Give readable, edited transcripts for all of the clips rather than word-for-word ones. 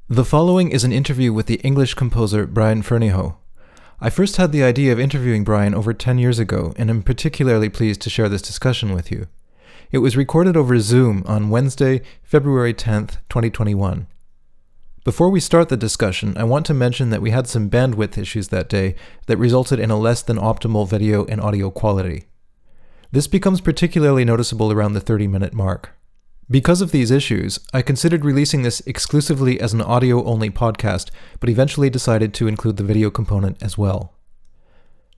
The following is an interview with the English composer Brian Ferneyhough. I first had the idea of interviewing Brian over 10 years ago, and am particularly pleased to share this discussion with you. It was recorded over Zoom on Wednesday, February 10th, 2021. Before we start the discussion, I want to mention that we had some bandwidth issues that day that resulted in a less than optimal video and audio quality. This becomes particularly noticeable around the 30-minute mark. Because of these issues, I considered releasing this exclusively as an audio-only podcast, but eventually decided to include the video component as well.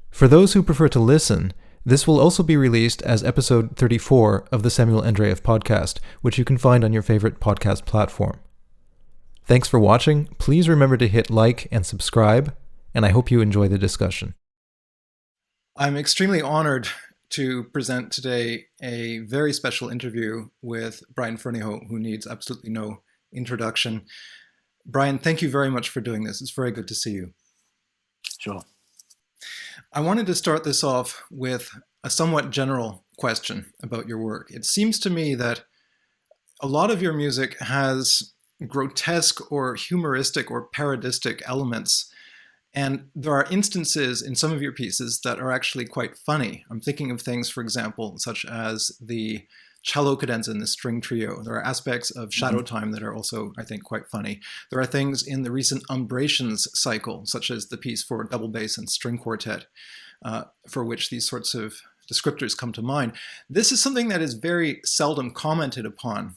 For those who prefer to listen, this will also be released as episode 34 of the Samuel Andreyev Podcast, which you can find on your favorite podcast platform. Thanks for watching. Please remember to hit like and subscribe, and I hope you enjoy the discussion. I'm extremely honored to present today a very special interview with Brian Ferneyhough, who needs absolutely no introduction. Brian, thank you very much for doing this. It's very good to see you. Sure. I wanted to start this off with a somewhat general question about your work. It seems to me that a lot of your music has grotesque or humoristic or parodistic elements. And there are instances in some of your pieces that are actually quite funny. I'm thinking of things, for example, such as the cello cadenza in the string trio. There are aspects of shadow time that are also, I think, quite funny. There are things in the recent Umbrations cycle, such as the piece for double bass and string quartet, for which these sorts of descriptors come to mind. This is something that is very seldom commented upon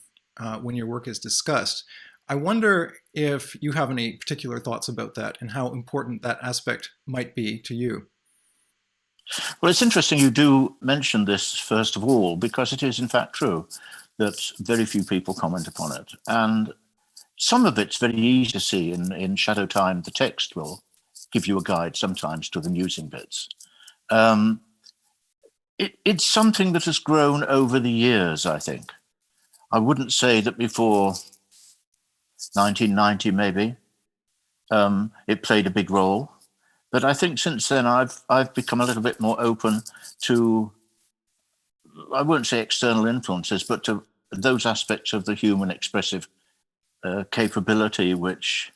when your work is discussed. I wonder if you have any particular thoughts about that and how important that aspect might be to you. Well, it's interesting you do mention this, first of all, because it is in fact true that very few people comment upon it. And some of it's very easy to see in Shadow Time. The text will give you a guide sometimes to the musing bits. It's something that has grown over the years, I think. I wouldn't say that before 1990 maybe, it played a big role. But I think since then I've become a little bit more open to, I won't say external influences, but to those aspects of the human expressive capability which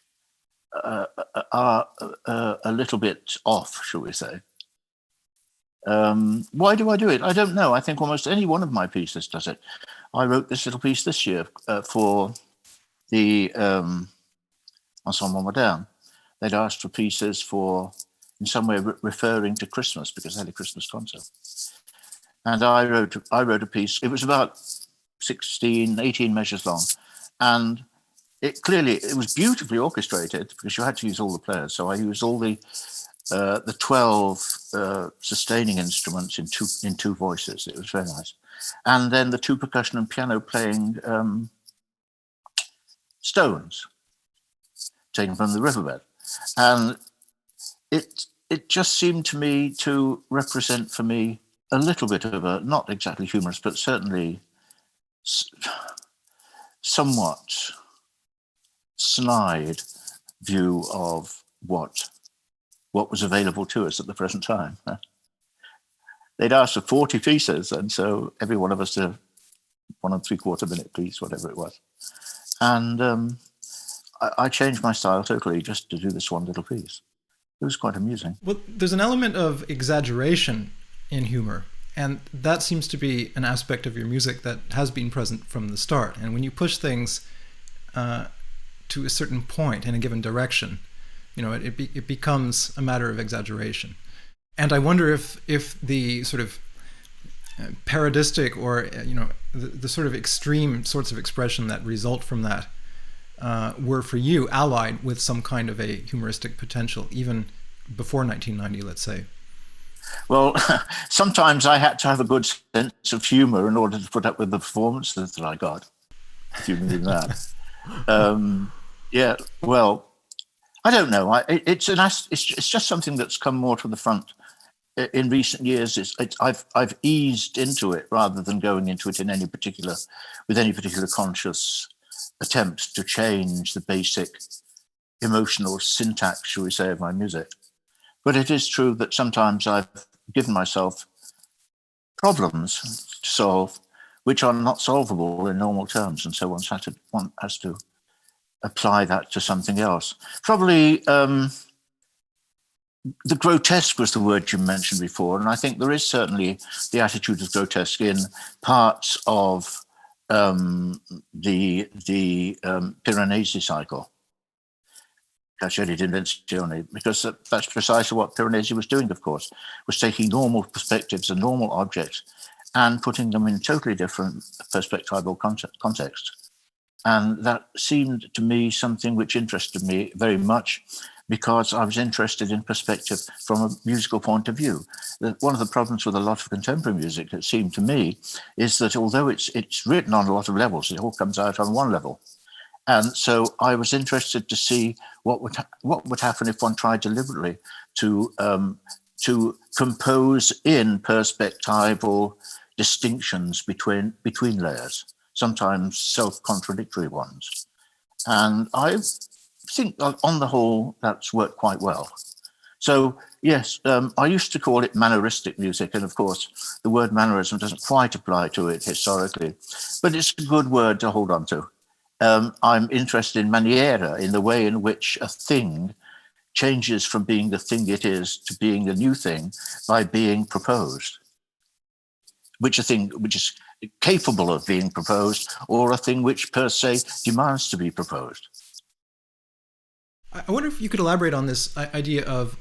are a little bit off, shall we say. Why do I do it? I don't know. I think almost any one of my pieces does it. I wrote this little piece this year for the Ensemble Moderne. They'd asked for pieces for, in some way, referring to Christmas because they had a Christmas concert. And I wrote a piece. It was about 18 measures long. And it was beautifully orchestrated because you had to use all the players. So I used all the 12 sustaining instruments in two voices. It was very nice. And then the two percussion and piano playing stones taken from the riverbed. And it just seemed to me to represent for me a little bit of a, not exactly humorous, but certainly somewhat snide view of what was available to us at the present time. They'd asked for 40 pieces, and so every one of us did a 1 3/4 minute piece, whatever it was. And I changed my style totally just to do this one little piece. It was quite amusing. Well, there's an element of exaggeration in humor, and that seems to be an aspect of your music that has been present from the start. And when you push things to a certain point in a given direction, it becomes a matter of exaggeration. And I wonder if the sort of parodistic or the sort of extreme sorts of expression that result from that were for you allied with some kind of a humoristic potential, even before 1990, let's say. Well, sometimes I had to have a good sense of humor in order to put up with the performances that I got, if you mean that. Yeah, well, I don't know. It's just something that's come more to the front in recent years. I've eased into it rather than going into it with any particular conscious attempt to change the basic emotional syntax, shall we say, of my music. But it is true that sometimes I've given myself problems to solve which are not solvable in normal terms, and so one has to apply that to something else. Probably the grotesque was the word you mentioned before, and I think there is certainly the attitude of grotesque in parts of the Piranesi cycle, Cacciari d'Invenzione, because that's precisely what Piranesi was doing, of course, was taking normal perspectives and normal objects and putting them in totally different perspectival context. And that seemed to me something which interested me very much, because I was interested in perspective from a musical point of view. One of the problems with a lot of contemporary music, it seemed to me, is that although it's written on a lot of levels, it all comes out on one level. And so I was interested to see what would happen if one tried deliberately to compose in perspectival distinctions between layers, sometimes self-contradictory ones. And I think on the whole, that's worked quite well. So yes, I used to call it manneristic music. And of course, the word mannerism doesn't quite apply to it historically, but it's a good word to hold on to. I'm interested in maniera, in the way in which a thing changes from being the thing it is to being a new thing by being proposed, which is capable of being proposed, or a thing which per se demands to be proposed. I wonder if you could elaborate on this idea of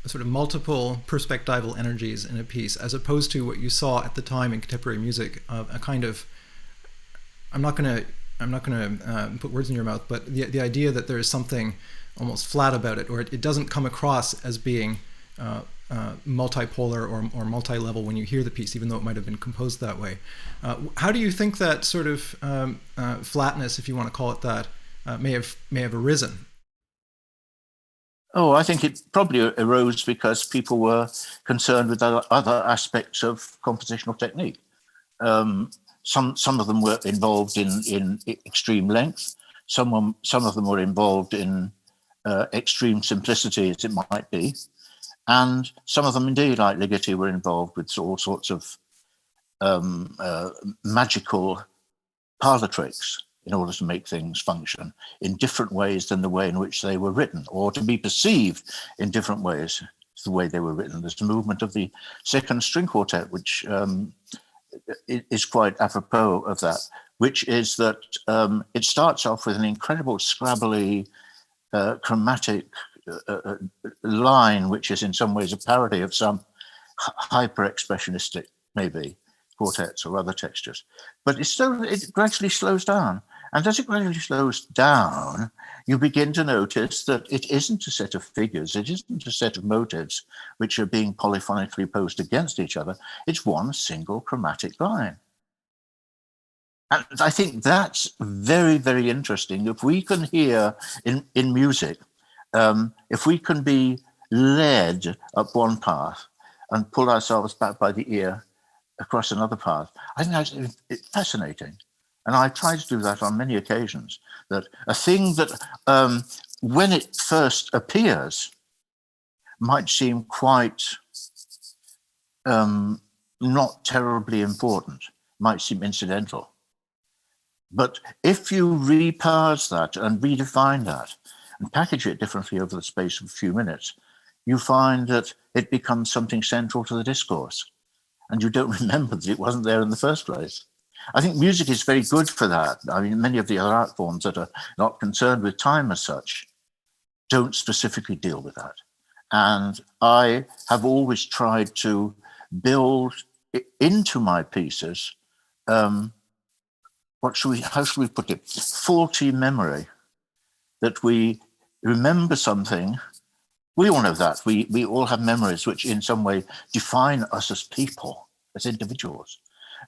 sort of multiple perspectival energies in a piece, as opposed to what you saw at the time in contemporary music, of a kind of, I'm not going to put words in your mouth, but the idea that there is something almost flat about it, or it doesn't come across as being multipolar or multi-level when you hear the piece, even though it might have been composed that way. How do you think that sort of flatness, if you want to call it that, may have arisen? Oh, I think it probably arose because people were concerned with other aspects of compositional technique. Some of them were involved in extreme length. Some of them were involved in extreme simplicity, as it might be. And some of them, indeed, like Ligeti, were involved with all sorts of magical parlor tricks in order to make things function in different ways than the way in which they were written, or to be perceived in different ways the way they were written. There's the movement of the second string quartet, which is quite apropos of that, which is that it starts off with an incredible scrabbly chromatic line, which is in some ways a parody of some hyper-expressionistic, maybe, quartets or other textures. But it gradually slows down. And as it gradually slows down, you begin to notice that it isn't a set of figures, it isn't a set of motives which are being polyphonically posed against each other. It's one single chromatic line. And I think that's very, very interesting. If we can hear in music, if we can be led up one path and pull ourselves back by the ear across another path, I think that's fascinating. And I try to do that on many occasions, that a thing that when it first appears might seem quite not terribly important, might seem incidental. But if you reparse that and redefine that and package it differently over the space of a few minutes, you find that it becomes something central to the discourse. And you don't remember that it wasn't there in the first place. I think music is very good for that. I mean, many of the other art forms that are not concerned with time as such don't specifically deal with that. And I have always tried to build into my pieces, how should we put it? Faulty memory, that we remember something. We all know that. We all have memories which in some way define us as people, as individuals.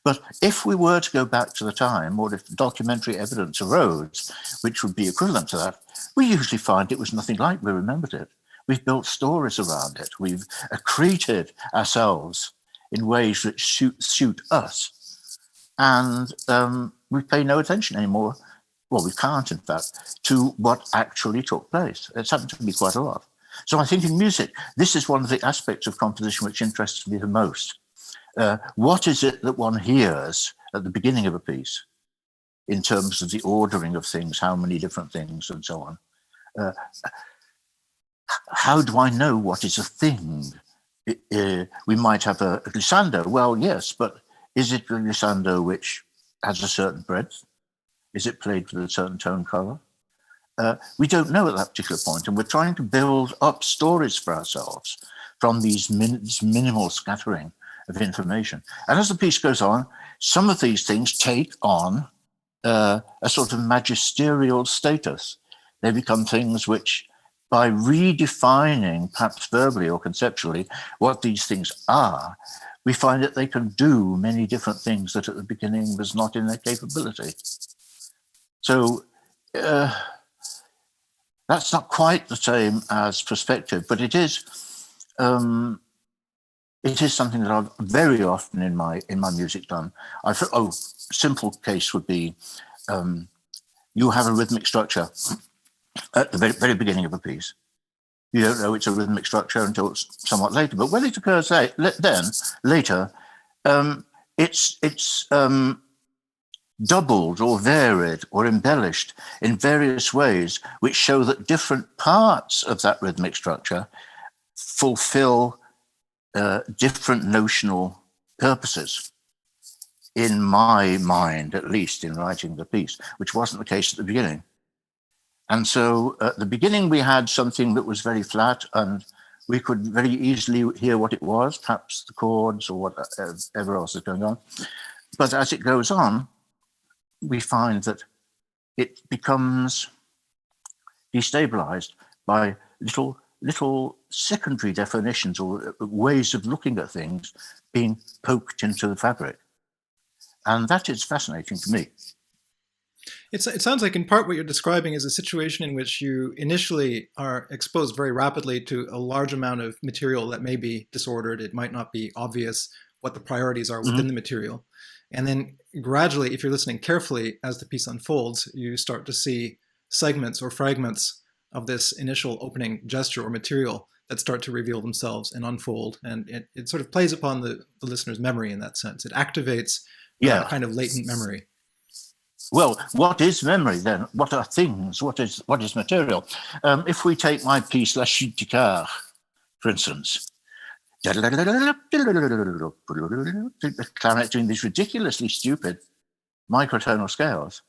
But if we were to go back to the time, or if documentary evidence arose, which would be equivalent to that, we usually find it was nothing like we remembered it. We've built stories around it. We've accreted ourselves in ways that suit us. And we pay no attention anymore, well, we can't, in fact, to what actually took place. It's happened to me quite a lot. So I think in music, this is one of the aspects of composition which interests me the most. What is it that one hears at the beginning of a piece? in terms of the ordering of things, how many different things, and so on. How do I know what is a thing? We might have a glissando. Well, yes, but is it a glissando which has a certain breadth? Is it played with a certain tone color? We don't know at that particular point, and we're trying to build up stories for ourselves from these minimal scattering of information. And as the piece goes on, some of these things take on a sort of magisterial status. They become things which, by redefining, perhaps verbally or conceptually, what these things are, we find that they can do many different things that at the beginning was not in their capability. So that's not quite the same as perspective, but it is something that I've very often in my music done. Simple case would be you have a rhythmic structure at the very, very beginning of a piece. You don't know it's a rhythmic structure until it's somewhat later. But when it occurs later, it's doubled or varied or embellished in various ways, which show that different parts of that rhythmic structure fulfill different notional purposes. In my mind, at least in writing the piece, which wasn't the case at the beginning. And so at the beginning, we had something that was very flat, and we could very easily hear what it was, perhaps the chords or whatever else is going on. But as it goes on, we find that it becomes destabilized by little secondary definitions or ways of looking at things being poked into the fabric. And that is fascinating to me. It sounds like in part what you're describing is a situation in which you initially are exposed very rapidly to a large amount of material that may be disordered. It might not be obvious what the priorities are within the material. And then gradually, if you're listening carefully as the piece unfolds, you start to see segments or fragments of this initial opening gesture or material that start to reveal themselves and unfold. And it sort of plays upon the listener's memory in that sense. It activates a kind of latent memory. Well, what is memory then? What are things? What is material? If we take my piece La Chute du Quart, for instance, the clarinet doing these ridiculously stupid microtonal scales.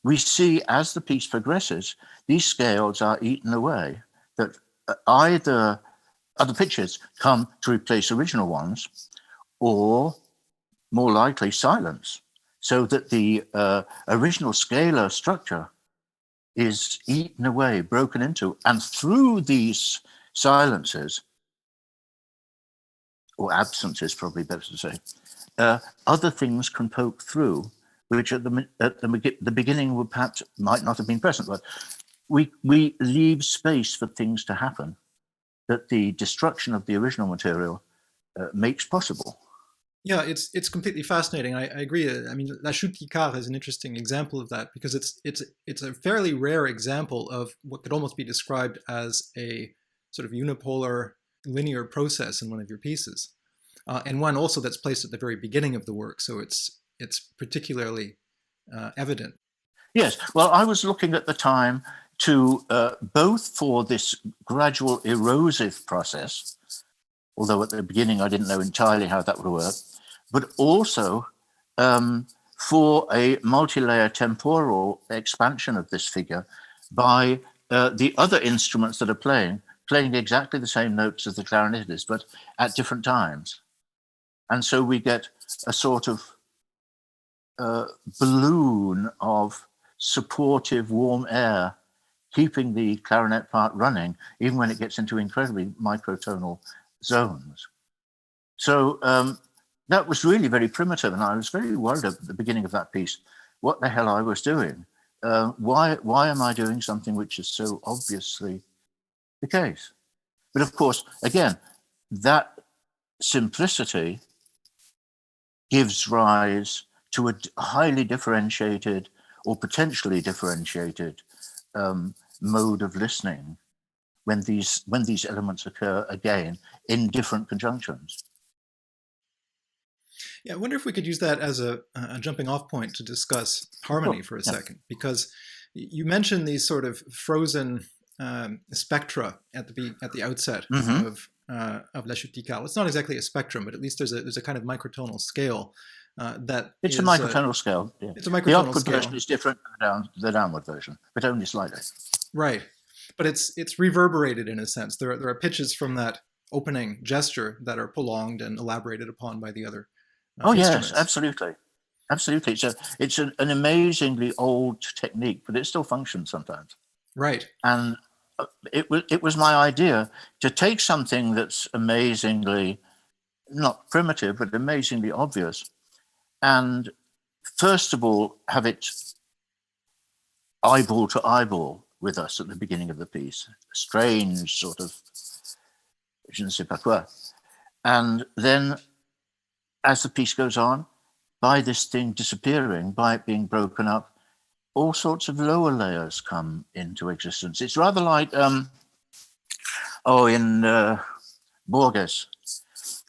We see as the piece progresses, these scales are eaten away, that either other pitches come to replace original ones, or more likely silence, so that the original scalar structure is eaten away, broken into, and through these silences, or absences, probably better to say, other things can poke through, which at the beginning might not have been present, but we leave space for things to happen that the destruction of the original material makes possible. Yeah, it's completely fascinating. I agree. I mean, La Chute du Quart is an interesting example of that because it's a fairly rare example of what could almost be described as a sort of unipolar linear process in one of your pieces, and one also that's placed at the very beginning of the work. So it's particularly evident. Yes. Well, I was looking at the time to both for this gradual erosive process, although at the beginning I didn't know entirely how that would work, but also for a multi-layer temporal expansion of this figure by the other instruments that are playing exactly the same notes as the clarinet is, but at different times. And so we get a sort of balloon of supportive warm air, keeping the clarinet part running, even when it gets into incredibly microtonal zones. So that was really very primitive, and I was very worried at the beginning of that piece what the hell I was doing. Why am I doing something which is so obviously the case? But of course, again, that simplicity gives rise to a highly differentiated or potentially differentiated mode of listening when these elements occur again in different conjunctions. Yeah, I wonder if we could use that as a jumping off point to discuss harmony for a second, because you mentioned these sort of frozen spectra at the outset of La Chute d'Icare. It's not exactly a spectrum, but at least there's a kind of microtonal scale that it's is a microtonal scale. Yeah. It's a microtonal the upward scale. version is different than the downward version, but only slightly. Right, but it's reverberated in a sense. There are pitches from that opening gesture that are prolonged and elaborated upon by the other. Yes, absolutely. It's an amazingly old technique, but it still functions sometimes. Right. And it was my idea to take something that's amazingly, not primitive, but amazingly obvious, and first of all have it eyeball to eyeball with us at the beginning of the piece, a strange sort of je ne sais pas quoi. And then as the piece goes on, by this thing disappearing, by it being broken up, all sorts of lower layers come into existence. It's rather like, in Borges,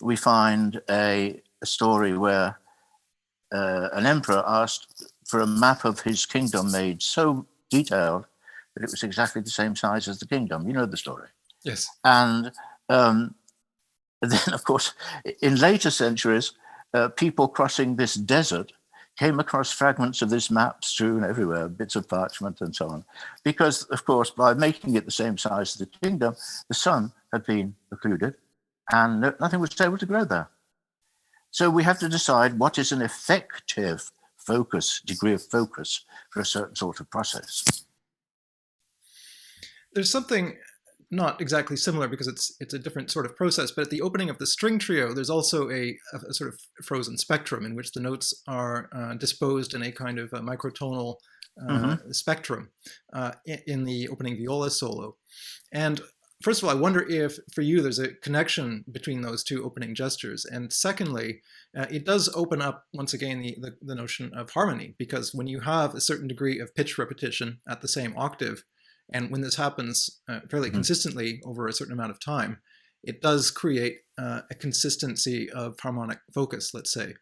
we find a story where an emperor asked for a map of his kingdom made so detailed that it was exactly the same size as the kingdom. You know the story. Yes. And then, of course, in later centuries, people crossing this desert came across fragments of this map strewn everywhere, bits of parchment and so on. Because, of course, by making it the same size as the kingdom, the sun had been occluded and nothing was able to grow there. So we have to decide what is an effective degree of focus for a certain sort of process. There's something not exactly similar because it's a different sort of process, but at the opening of the string trio, there's also a sort of frozen spectrum in which the notes are disposed in a kind of a microtonal spectrum in the opening viola solo. And first of all, I wonder if for you there's a connection between those two opening gestures. And secondly, it does open up once again the notion of harmony, because when you have a certain degree of pitch repetition at the same octave, and when this happens fairly consistently over a certain amount of time, it does create a consistency of harmonic focus, let's say,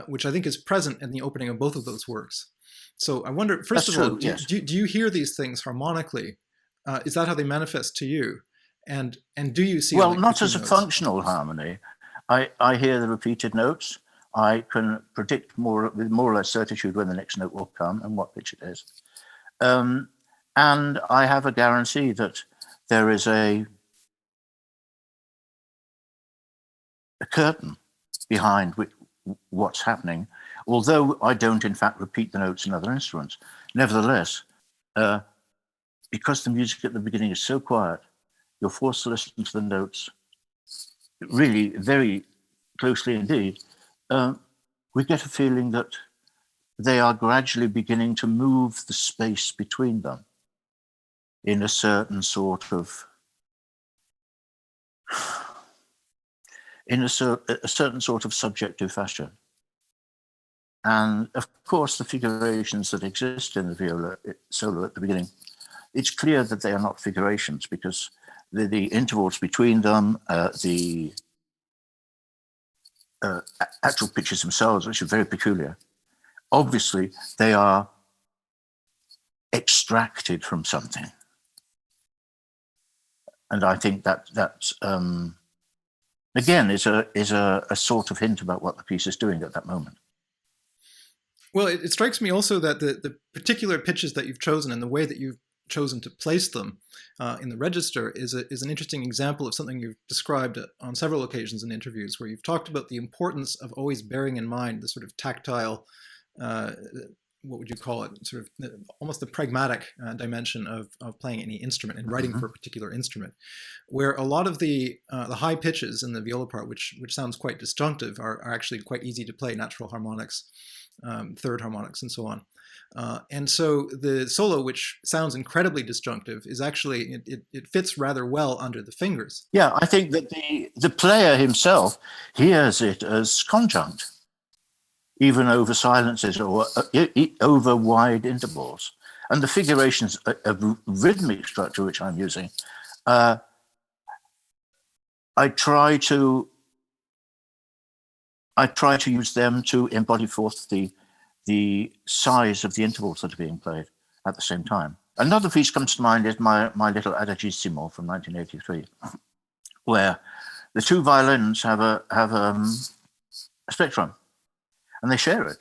which I think is present in the opening of both of those works. So I wonder, first of all, do you hear these things harmonically? Is that how they manifest to you? And do you see? Well, not as a functional harmony. I hear the repeated notes. I can predict with more or less certitude when the next note will come and what pitch it is. And I have a guarantee that there is a curtain behind what's happening, although I don't, in fact, repeat the notes in other instruments. Nevertheless, because the music at the beginning is so quiet, you're forced to listen to the notes really very closely indeed. We get a feeling that they are gradually beginning to move the space between them in a certain sort of certain sort of subjective fashion. And of course, the figurations that exist in the viola solo at the beginning, it's clear that they are not figurations because the intervals between them, the actual pitches themselves, which are very peculiar, obviously they are extracted from something. And I think that again is a sort of hint about what the piece is doing at that moment. Well, it strikes me also that the particular pitches that you've chosen and the way that you've chosen to place them in the register is an interesting example of something you've described on several occasions in interviews, where you've talked about the importance of always bearing in mind the sort of tactile, what would you call it, sort of almost the pragmatic dimension of playing any instrument and writing for a particular instrument, where a lot of the high pitches in the viola part, which sounds quite disjunctive, are actually quite easy to play, natural harmonics, third harmonics, and so on. And so the solo, which sounds incredibly disjunctive, is actually, it fits rather well under the fingers. Yeah, I think that the player himself hears it as conjunct, even over silences or over wide intervals. And the figurations of rhythmic structure, which I'm using, I try to I try to use them to embody forth the size of the intervals that are being played at the same time. Another piece comes to mind is my little Adagissimo from 1983, where the two violins have a spectrum, and they share it.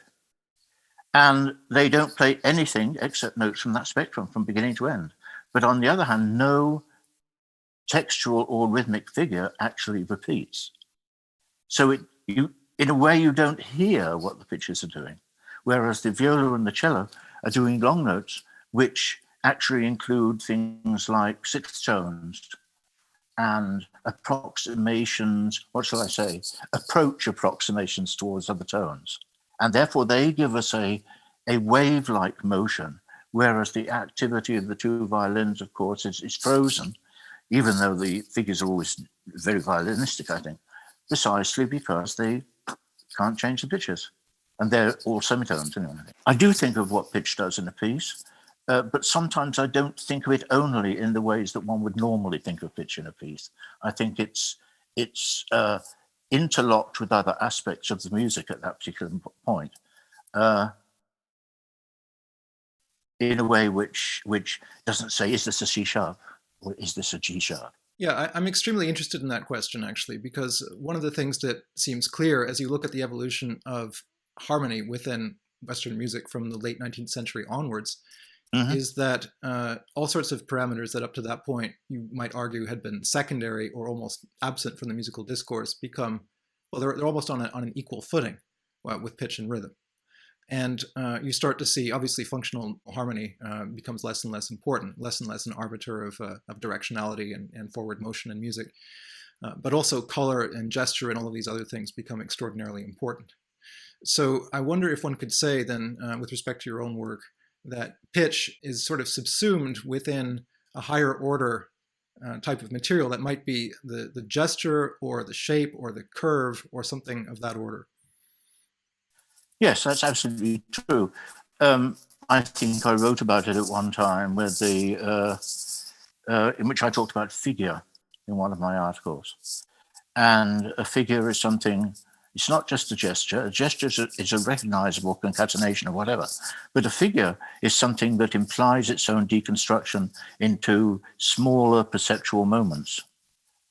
And they don't play anything except notes from that spectrum from beginning to end. But on the other hand, no textual or rhythmic figure actually repeats. So in a way, you don't hear what the pitches are doing, whereas the viola and the cello are doing long notes, which actually include things like sixth tones and approximations, what shall I say, approach approximations towards other tones. And therefore, they give us a wave-like motion, whereas the activity of the two violins, of course, is frozen, even though the figures are always very violinistic, I think, precisely because they can't change the pitches. And they're all semitones anyway. I do think of what pitch does in a piece, but sometimes I don't think of it only in the ways that one would normally think of pitch in a piece. I think it's interlocked with other aspects of the music at that particular point, in a way which doesn't say, is this a C sharp or is this a G sharp? Yeah, I'm extremely interested in that question, actually, because one of the things that seems clear as you look at the evolution of harmony within Western music from the late 19th century onwards, is that all sorts of parameters that up to that point you might argue had been secondary or almost absent from the musical discourse become, well, they're almost on an equal footing with pitch and rhythm. And you start to see, obviously, functional harmony becomes less and less important, less and less an arbiter of directionality and forward motion in music. But also color and gesture and all of these other things become extraordinarily important. So I wonder if one could say then, with respect to your own work, that pitch is sort of subsumed within a higher order type of material that might be the gesture or the shape or the curve or something of that order. Yes, that's absolutely true. I think I wrote about it at one time with in which I talked about figure in one of my articles. And a figure is something, it's not just a gesture. A gesture is a recognizable concatenation of whatever. But a figure is something that implies its own deconstruction into smaller perceptual moments.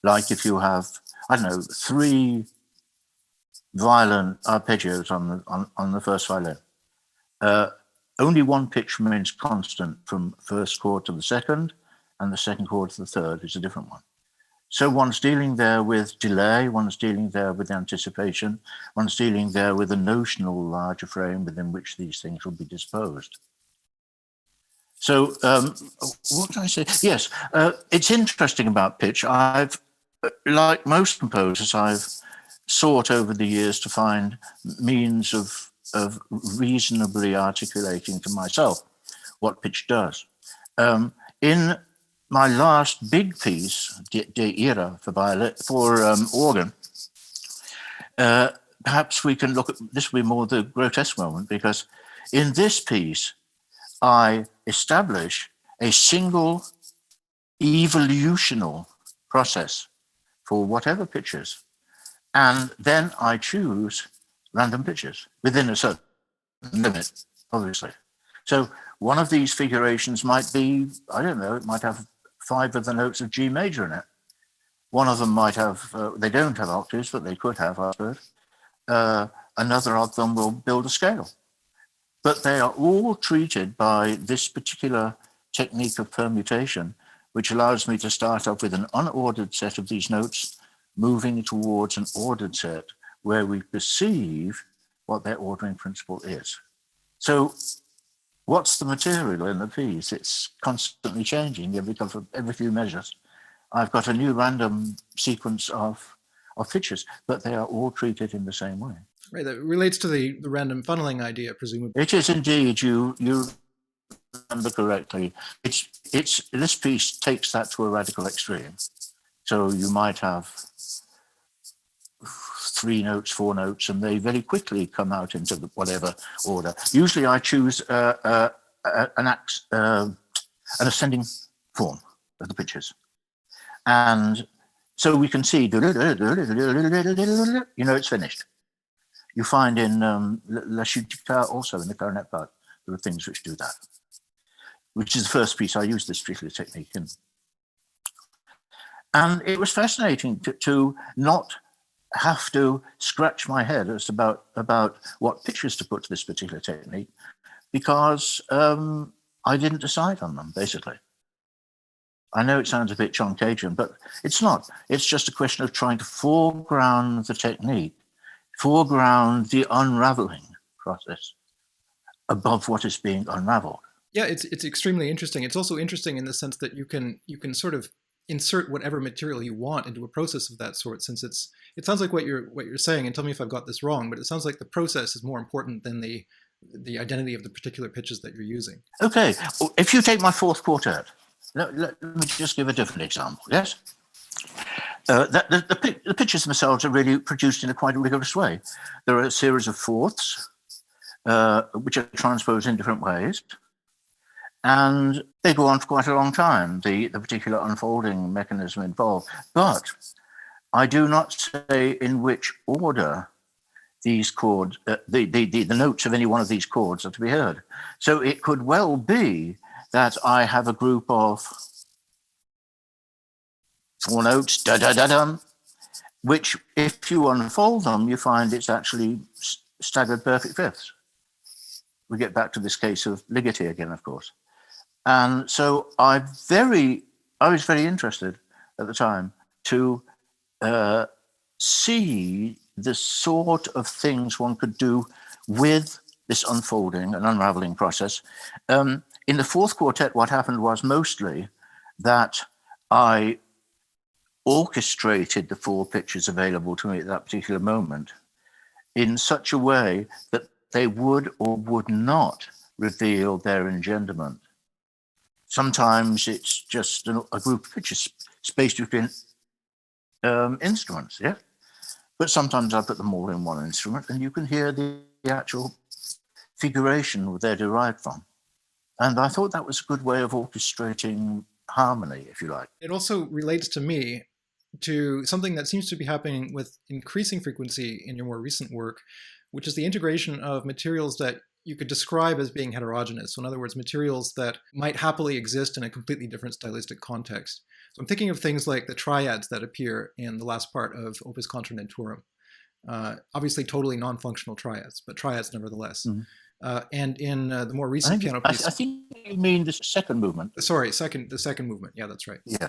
Like if you have, I don't know, 3 violin arpeggios on the first violin. Only one pitch remains constant from first chord to the second, and the second chord to the third is a different one. So one's dealing there with delay, one's dealing there with anticipation, one's dealing there with a notional larger frame within which these things will be disposed. So what did I say? Yes, it's interesting about pitch. I've, like most composers, I've sought over the years to find means of reasonably articulating to myself what pitch does. In my last big piece, De Ira for organ, perhaps we can look at, this will be more the grotesque moment, because in this piece, I establish a single evolutional process for whatever pitches. And then I choose random pitches within a certain limit, obviously. So one of these figurations might be, I don't know, it might have 5 of the notes of G major in it. One of them might have, they don't have octaves, but they could have, I suppose. Another of them will build a scale. But they are all treated by this particular technique of permutation, which allows me to start off with an unordered set of these notes, moving towards an ordered set where we perceive what their ordering principle is. So what's the material in the piece? It's constantly changing every few measures. I've got a new random sequence of pitches, but they are all treated in the same way. Right, that relates to the random funneling idea, presumably. It is indeed, you remember correctly. It's this piece takes that to a radical extreme. So you might have 3 notes, 4 notes, and they very quickly come out into whatever order. Usually I choose an ascending form of the pitches. And so we can see, it's finished. You find in La Chute also in the clarinet part, there are things which do that, which is the first piece I used this particular technique in. And it was fascinating to not have to scratch my head as about what pitches to put to this particular technique, because I didn't decide on them, basically. I know it sounds a bit John Cagean, but it's not. It's just a question of trying to foreground the technique, foreground the unraveling process above what is being unraveled. Yeah, it's extremely interesting. It's also interesting in the sense that you can sort of insert whatever material you want into a process of that sort, since it sounds like what you're saying, and tell me if I've got this wrong, but it sounds like the process is more important than the identity of the particular pitches that you're using. Okay, if you take my fourth quartet, let me just give a different example, yes? The pitches themselves are really produced in a quite rigorous way. There are a series of fourths, which are transposed in different ways, and they go on for quite a long time, the particular unfolding mechanism involved. But I do not say in which order these chords, the notes of any one of these chords are to be heard. So it could well be that I have a group of 4 notes, da-da-da-dum, which if you unfold them, you find it's actually staggered perfect fifths. We get back to this case of Ligeti again, of course. And so I was very interested at the time to see the sort of things one could do with this unfolding and unraveling process. In the fourth quartet, what happened was mostly that I orchestrated the 4 pitches available to me at that particular moment in such a way that they would or would not reveal their engenderment. Sometimes it's just a group of pitches spaced between instruments, yeah? But sometimes I put them all in one instrument and you can hear the actual figuration they're derived from. And I thought that was a good way of orchestrating harmony, if you like. It also relates to me to something that seems to be happening with increasing frequency in your more recent work, which is the integration of materials that you could describe as being heterogeneous. So in other words, materials that might happily exist in a completely different stylistic context. So I'm thinking of things like the triads that appear in the last part of Opus Contradictorum. Obviously totally non-functional triads, but triads nevertheless. Mm-hmm. And in the more recent piano piece... I think you mean the second movement. Sorry, the second movement. Yeah, that's right. Yeah.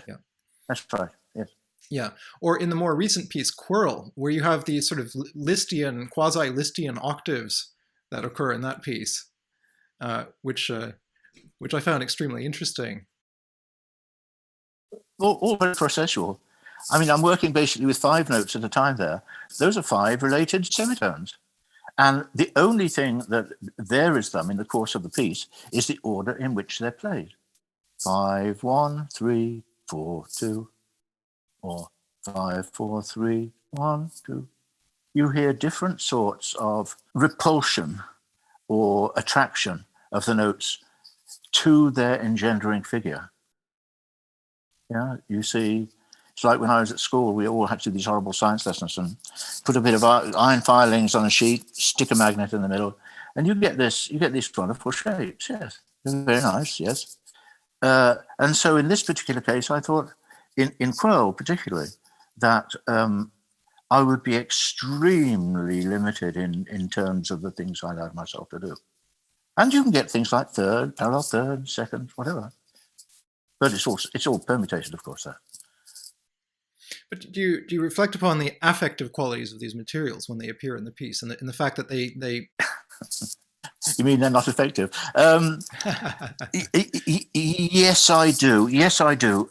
That's right, yes. Yeah, or in the more recent piece, Quirl, where you have these sort of Lisztian, quasi-Lisztian octaves that occur in that piece, which I found extremely interesting. All very processual. I mean, I'm working basically with 5 notes at a time there. Those are 5 related semitones. And the only thing that varies them in the course of the piece is the order in which they're played. 5, 1, 3, 4, 2, or 5, 4, 3, 1, 2. You hear different sorts of repulsion or attraction of the notes to their engendering figure. Yeah, you see, it's like when I was at school, we all had to do these horrible science lessons and put a bit of iron filings on a sheet, stick a magnet in the middle, and you get these wonderful shapes, yes. They're very nice, yes. And so in this particular case, I thought, in Quirl particularly, that I would be extremely limited in terms of the things I allowed myself to do. And you can get things like third, parallel third, second, whatever. But it's all permutated, of course, there. But do you reflect upon the affective qualities of these materials when they appear in the piece, and the fact that they... You mean they're not effective? Yes, I do. Yes, I do.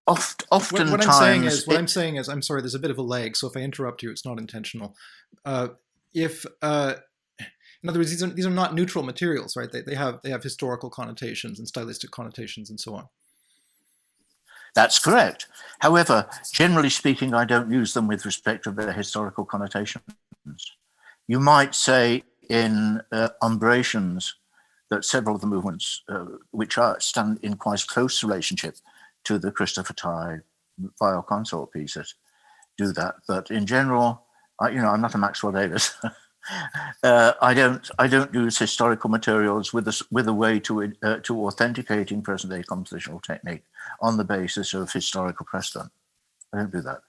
Oftentimes... What I'm saying is, I'm sorry, there's a bit of a lag, so if I interrupt you, it's not intentional. In other words, these are not neutral materials, right? They have historical connotations and stylistic connotations and so on. That's correct. However, generally speaking, I don't use them with respect to their historical connotations. You might say in umbrations that several of the movements, which stand in quite close relationship to the Christopher Tye viol consort pieces, do that. But in general, I'm not a Maxwell Davis. I don't use historical materials with a way to authenticating present-day compositional technique on the basis of historical precedent. I don't do that.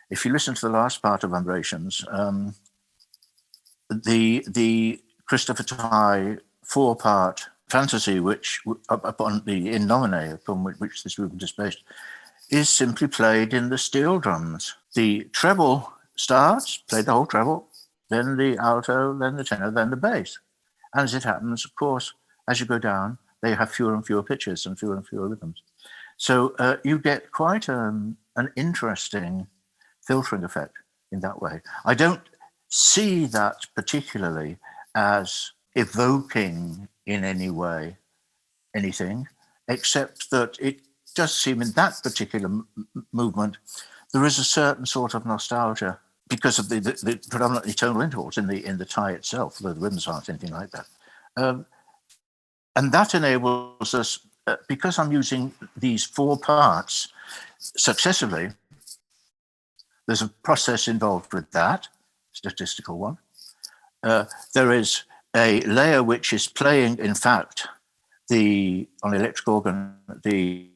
If you listen to the last part of Vibrations, the Christopher Tye 4-part fantasy, which upon the In Nomine, upon which this movement is based, is simply played in the steel drums. The treble starts, played the whole treble, then the alto, then the tenor, then the bass. And as it happens, of course, as you go down, they have fewer and fewer pitches and fewer rhythms. So you get quite an interesting filtering effect in that way. I don't see that particularly as evoking in any way anything, except that it does seem in that particular movement, there is a certain sort of nostalgia because of the predominantly tonal intervals in the Tye itself, though the rhythms aren't anything like that. And that enables us, because I'm using these 4 parts successively, there's a process involved with that, statistical one. There is a layer which is playing, in fact, on the electric organ, the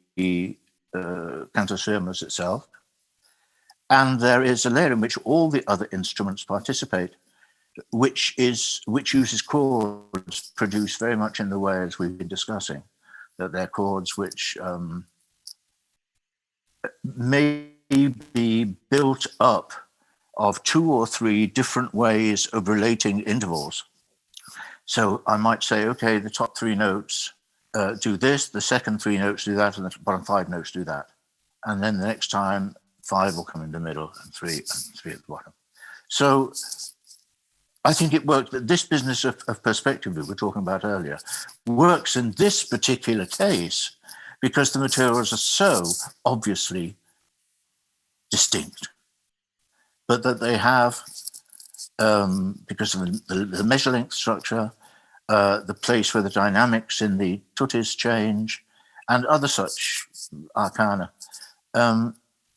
cantus firmus itself. And there is a layer in which all the other instruments participate, which uses chords produced very much in the way as we've been discussing, that they're chords which may be built up of 2 or 3 different ways of relating intervals. So I might say, okay, the top 3 notes do this, the second 3 notes do that, and the bottom 5 notes do that. And then the next time, 5 will come in the middle and 3 at the bottom. So I think it worked. This business of perspective we were talking about earlier works in this particular case because the materials are so obviously distinct, but that they have, because of the measure length structure, the place where the dynamics in the tuttis change, and other such arcana,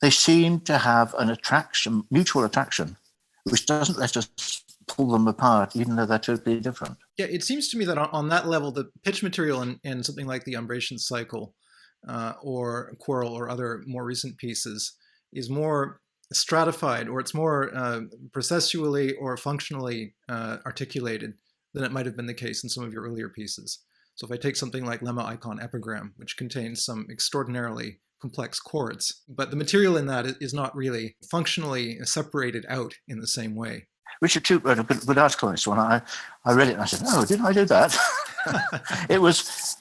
they seem to have an attraction, mutual attraction, which doesn't let us pull them apart, even though they're totally different. Yeah, it seems to me that on that level, the pitch material in something like the Umbration Cycle or Quarrel or other more recent pieces is more stratified, or it's more processually or functionally articulated than it might have been the case in some of your earlier pieces. So if I take something like Lemma Icon Epigram, which contains some extraordinarily complex chords, but the material in that is not really functionally separated out in the same way. Richard Tuke wrote a good article on this one. I read it and I said, oh, didn't I do that? It was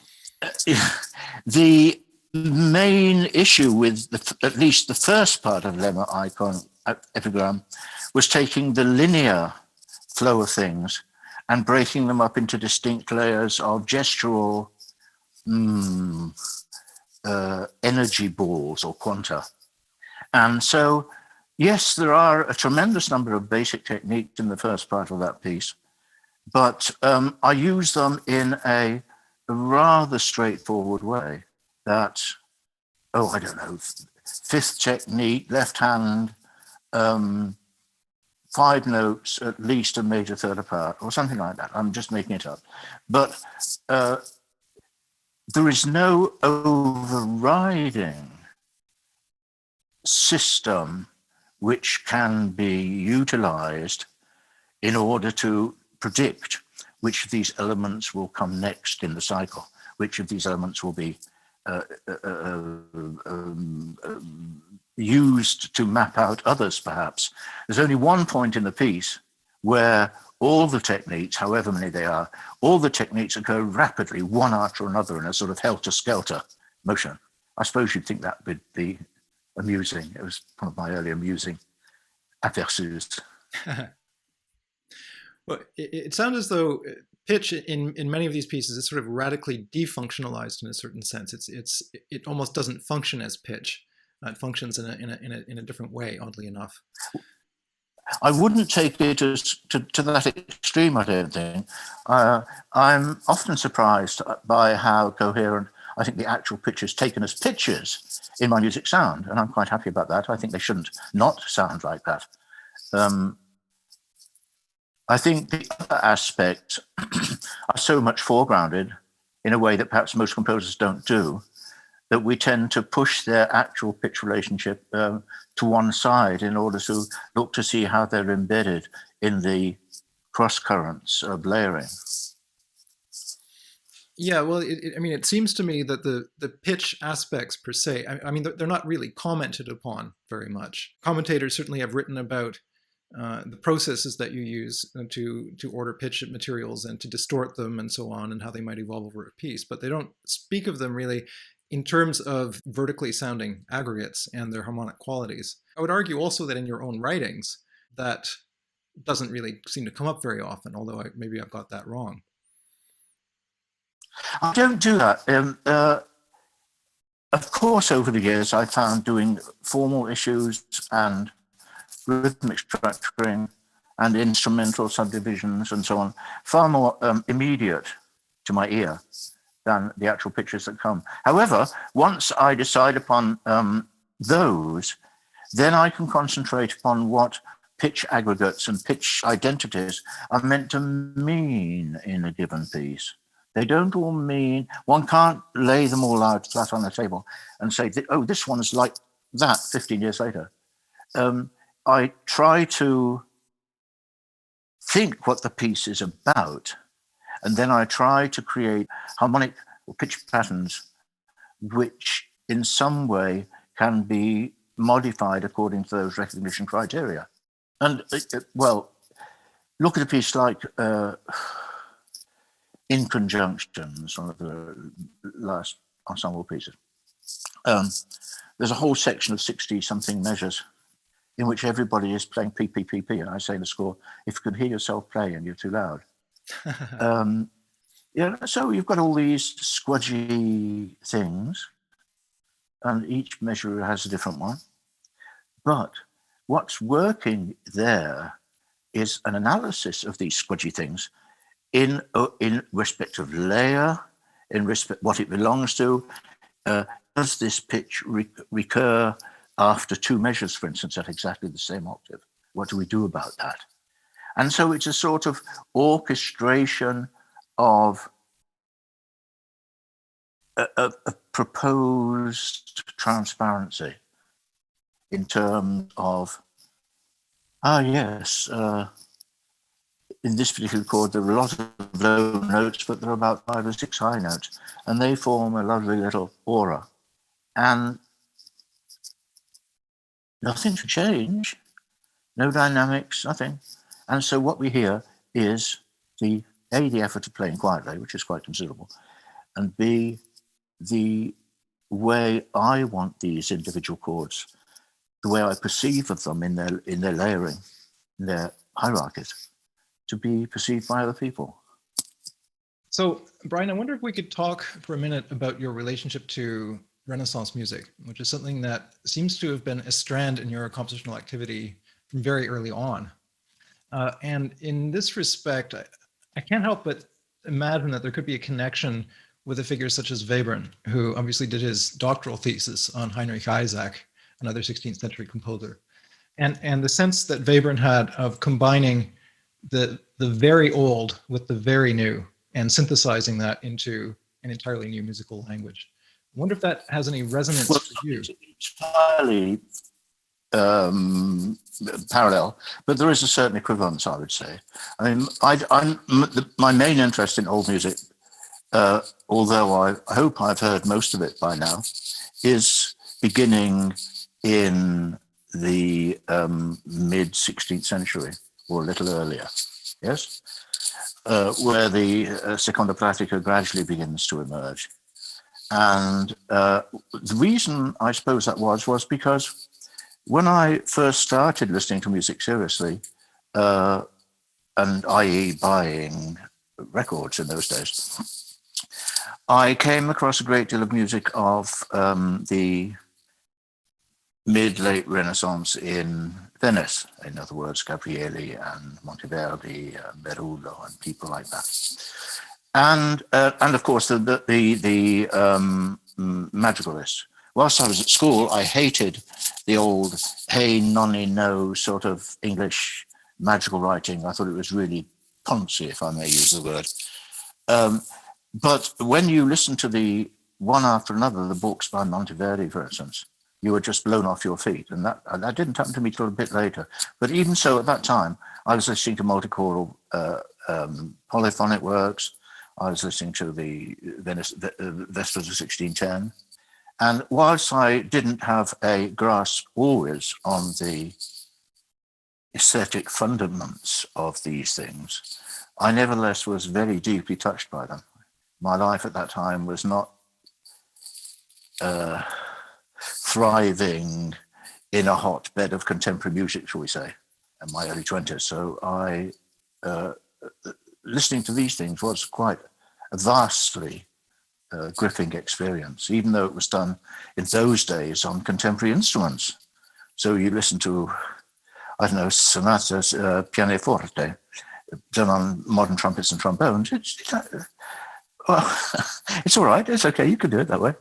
the main issue with at least the first part of Lemma Icon Epigram was taking the linear flow of things and breaking them up into distinct layers of gestural energy balls or quanta. And so, yes, there are a tremendous number of basic techniques in the first part of that piece, but I use them in a rather straightforward way that, I don't know, 5th technique, left hand, 5 notes, at least a major third apart, or something like that. I'm just making it up. But there is no overriding system which can be utilized in order to predict which of these elements will come next in the cycle, which of these elements will be used to map out others, perhaps. There's only one point in the piece where all the techniques, however many they are, all the techniques occur rapidly, one after another, in a sort of helter-skelter motion. I suppose you'd think that would be amusing. It was one of my early amusing aperçus. Well, it sounds as though pitch in many of these pieces is sort of radically defunctionalized in a certain sense. It almost doesn't function as pitch. It functions in a different way, oddly enough. I wouldn't take it to that extreme, I don't think. I'm often surprised by how coherent I think the actual pitches taken as pitches in my music sound, and I'm quite happy about that. I think they shouldn't not sound like that. I think the other aspects are so much foregrounded in a way that perhaps most composers don't do, that we tend to push their actual pitch relationship to one side in order to look to see how they're embedded in the cross currents of layering. Yeah, well, it seems to me that the pitch aspects per se, they're not really commented upon very much. Commentators certainly have written about the processes that you use to order pitch materials and to distort them and so on, and how they might evolve over a piece, but they don't speak of them really in terms of vertically sounding aggregates and their harmonic qualities. I would argue also that in your own writings, that doesn't really seem to come up very often, although maybe I've got that wrong. I don't do that. Of course, over the years, I found doing formal issues and rhythmic structuring and instrumental subdivisions and so on far more immediate to my ear than the actual pictures that come. However, once I decide upon those, then I can concentrate upon what pitch aggregates and pitch identities are meant to mean in a given piece. They don't all mean, one can't lay them all out flat on the table and say, oh, this one's like that 15 years later. I try to think what the piece is about, and then I try to create harmonic or pitch patterns which in some way can be modified according to those recognition criteria. And well, look at a piece like In Conjunctions, one of the last ensemble pieces. There's a whole section of 60-something measures in which everybody is playing PPPP, and I say in the score, if you can hear yourself playing, you're too loud. So you've got all these squudgy things, and each measure has a different one. But what's working there is an analysis of these squudgy things in respect of layer, in respect what it belongs to. Does this pitch recur after two measures, for instance, at exactly the same octave? What do we do about that? And so it's a sort of orchestration of a proposed transparency in terms of, in this particular chord, there are a lot of low notes, but there are about 5 or 6 high notes, and they form a lovely little aura. And nothing to change, no dynamics, nothing. And so what we hear is the effort of playing quietly, which is quite considerable, and B, the way I want these individual chords, the way I perceive of them in their layering, in their hierarchies, to be perceived by other people. So, Brian, I wonder if we could talk for a minute about your relationship to Renaissance music, which is something that seems to have been a strand in your compositional activity from very early on. And in this respect, I can't help but imagine that there could be a connection with a figure such as Webern, who obviously did his doctoral thesis on Heinrich Isaac, another 16th century composer. And the sense that Webern had of combining the very old with the very new and synthesizing that into an entirely new musical language. I wonder if that has any resonance for you. It's entirely parallel, but there is a certain equivalence, I would say. I mean, my main interest in old music, although I hope I've heard most of it by now, is beginning in the mid-16th century, or a little earlier, yes? Where the seconda pratica gradually begins to emerge. And the reason I suppose that was because when I first started listening to music seriously, and i.e. buying records in those days, I came across a great deal of music of the mid-late Renaissance in Venice. In other words, Gabrieli and Monteverdi, Merullo, and people like that. And of course the madrigalists. Whilst I was at school, I hated the old hey nonny no sort of English magical writing. I thought it was really poncy, if I may use the word. But when you listen to the one after another, the books by Monteverdi, for instance, you were just blown off your feet. And that didn't happen to me till a bit later. But even so, at that time, I was listening to multichoral polyphonic works. I was listening to the Vespers of 1610. And whilst I didn't have a grasp always on the aesthetic fundaments of these things, I nevertheless was very deeply touched by them. My life at that time was not thriving in a hotbed of contemporary music, shall we say, in my early 20s. So listening to these things was quite a vastly gripping experience, even though it was done in those days on contemporary instruments. So you listen to, I don't know, sonatas pianoforte, done on modern trumpets and trombones. Well, it's all right. It's okay. You can do it that way.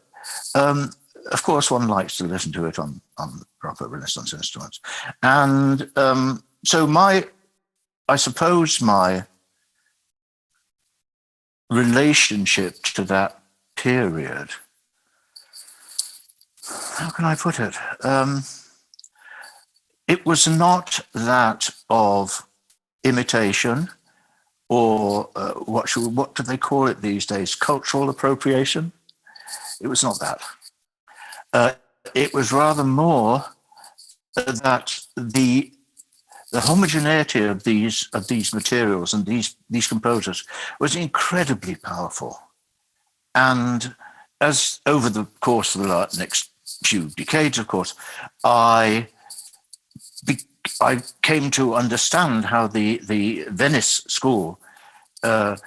Of course, one likes to listen to it on proper Renaissance instruments. And so I suppose my relationship to that period, how can I put it? It was not that of imitation or what do they call it these days? Cultural appropriation? It was not that. It was rather more that the homogeneity of these materials and these composers was incredibly powerful. And as over the course of the next few decades, of course, I came to understand how the Venice school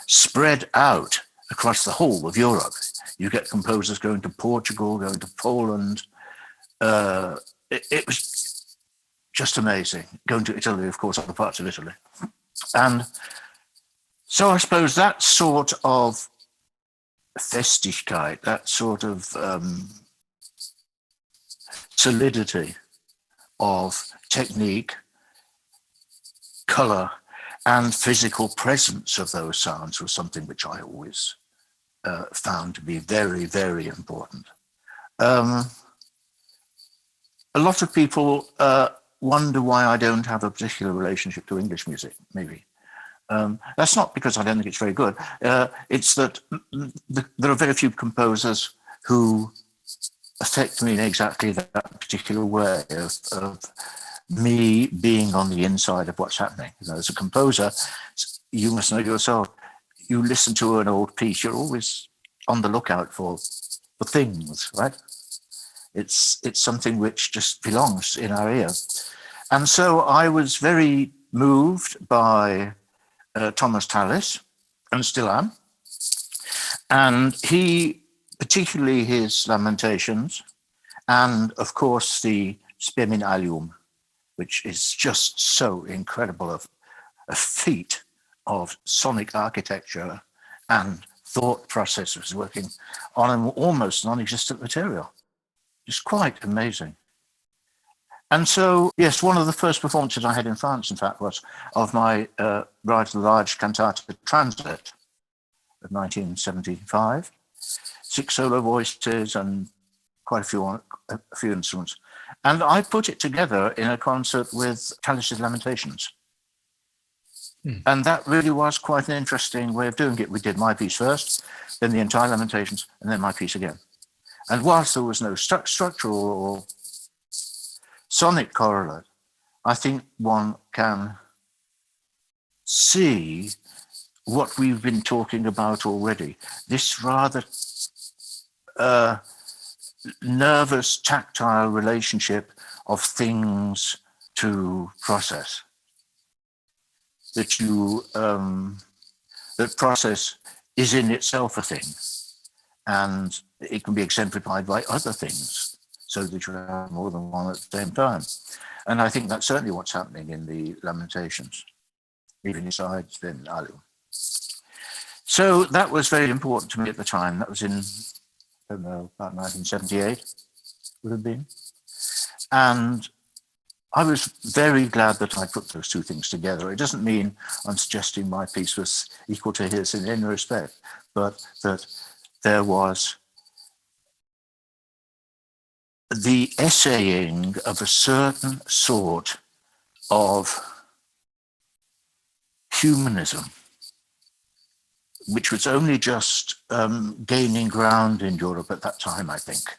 spread out across the whole of Europe. You get composers going to Portugal, going to Poland. It was just amazing. Going to Italy, of course, other parts of Italy. And so I suppose that sort of Festigkeit, that sort of solidity of technique, color, and physical presence of those sounds was something which I always found to be very, very important. A lot of people wonder why I don't have a particular relationship to English music, maybe. That's not because I don't think it's very good. It's that there are very few composers who affect me in exactly that particular way of me being on the inside of what's happening. You know, as a composer, you must know yourself, you listen to an old piece, you're always on the lookout for things, right? It's something which just belongs in our ear. And so I was very moved by Thomas Tallis, and still am. And he, particularly his Lamentations, and of course the Spemin Allium, which is just so incredible of a feat of sonic architecture and thought processes working on an almost non-existent material. It's quite amazing. And so, yes, one of the first performances I had in France, in fact, was of my rather large cantata Transit of 1975, 6 solo voices and quite a few instruments. And I put it together in a concert with Tallis's Lamentations. And that really was quite an interesting way of doing it. We did my piece first, then the entire Lamentations, and then my piece again. And whilst there was no structural or sonic correlate, I think one can see what we've been talking about already. This rather nervous, tactile relationship of things to process. That process is in itself a thing, and it can be exemplified by other things, so that you have more than one at the same time. And I think that's certainly what's happening in the Lamentations, even inside Spemin Allium. So that was very important to me at the time. That was in, I don't know, about 1978 would have been. And I was very glad that I put those two things together. It doesn't mean I'm suggesting my piece was equal to his in any respect, but that there was the essaying of a certain sort of humanism, which was only just gaining ground in Europe at that time, I think,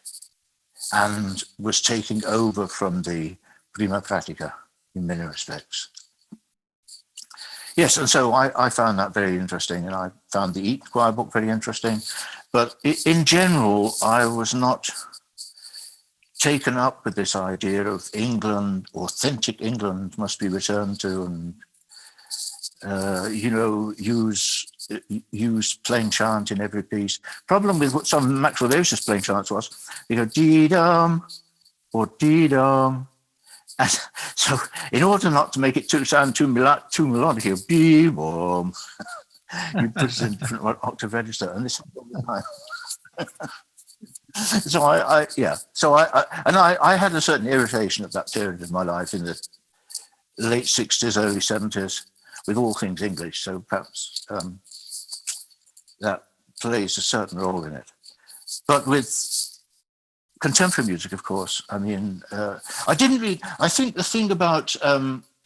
and was taking over from the prima pratica in many respects. Yes, and so I found that very interesting, and I found the Eat Choir book very interesting. But in general, I was not taken up with this idea of England, authentic England must be returned to, and use plain chant in every piece. Problem with what some Maxwell Davis's plain chants was, you go dee-dum or dee-dum. And so in order not to make it sound too melodic, you bee-bom. You put it in different octave register, and this all the time. So I had a certain irritation at that period of my life in the late 60s, early 70s, with all things English. So perhaps that plays a certain role in it. But with contemporary music, of course, I mean, I think the thing about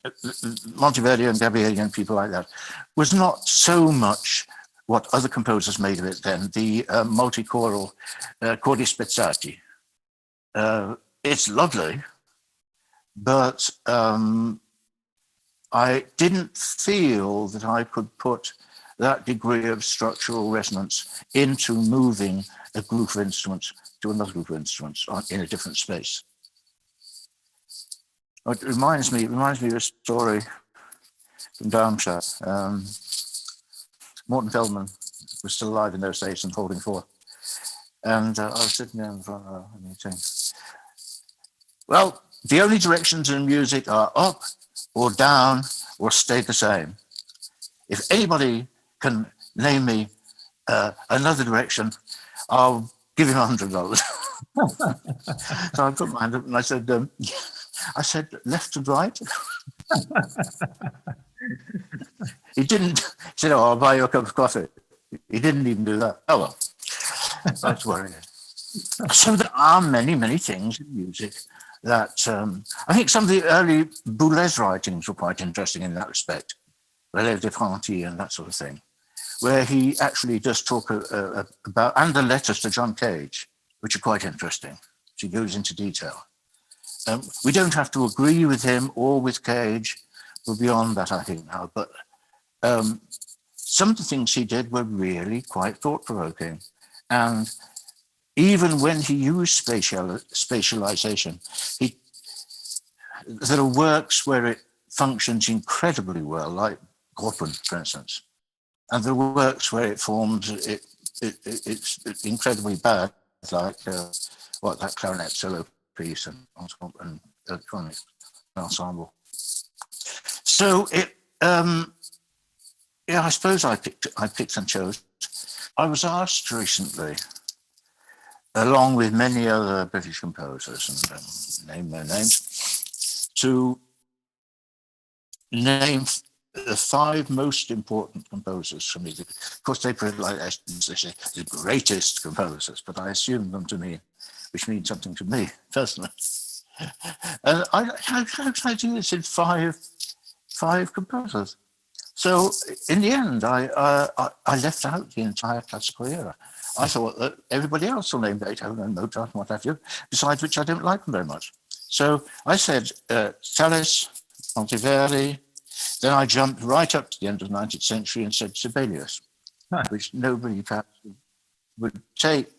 Monteverdi and Gabrieli and people like that was not so much what other composers made of it then, the multi-choral chordi spezzati. It's lovely, but I didn't feel that I could put that degree of structural resonance into moving a group of instruments to another group of instruments in a different space. It reminds me of a story from Darmstadt. Morton Feldman was still alive in those days and holding forth. And I was sitting there in front of a meeting. Well, the only directions in music are up or down or stay the same. If anybody can name me another direction, I'll give him $100. So I put my hand up and I said, left and right. He didn't. He said, "Oh, I'll buy you a cup of coffee." He didn't even do that. Oh well, that's worrying. So there are many, many things in music that I think some of the early Boulez writings were quite interesting in that respect, Relève des Frantis and that sort of thing, where he actually does talk about, and the letters to John Cage, which are quite interesting. He goes into detail. We don't have to agree with him or with Cage. We're beyond that, I think, now. But some of the things he did were really quite thought-provoking. And even when he used spatialization, there are works where it functions incredibly well, like Gruppen, for instance. And there are works where it forms, it's incredibly bad, like that clarinet solo piece and electronic ensemble. So I suppose I picked and chose. I was asked recently, along with many other British composers, and name their names, to name the 5 most important composers for me. Of course, they put it like they say the greatest composers, but I assume them to mean, which means something to me personally. And how can I do this in five composers? So in the end, I left out the entire classical era. I thought that everybody else will name Beethoven and Mozart and what have you, besides which I don't like them very much. So I said Tallis, Monteverdi. Then I jumped right up to the end of the 19th century and said Sibelius, which nobody perhaps would take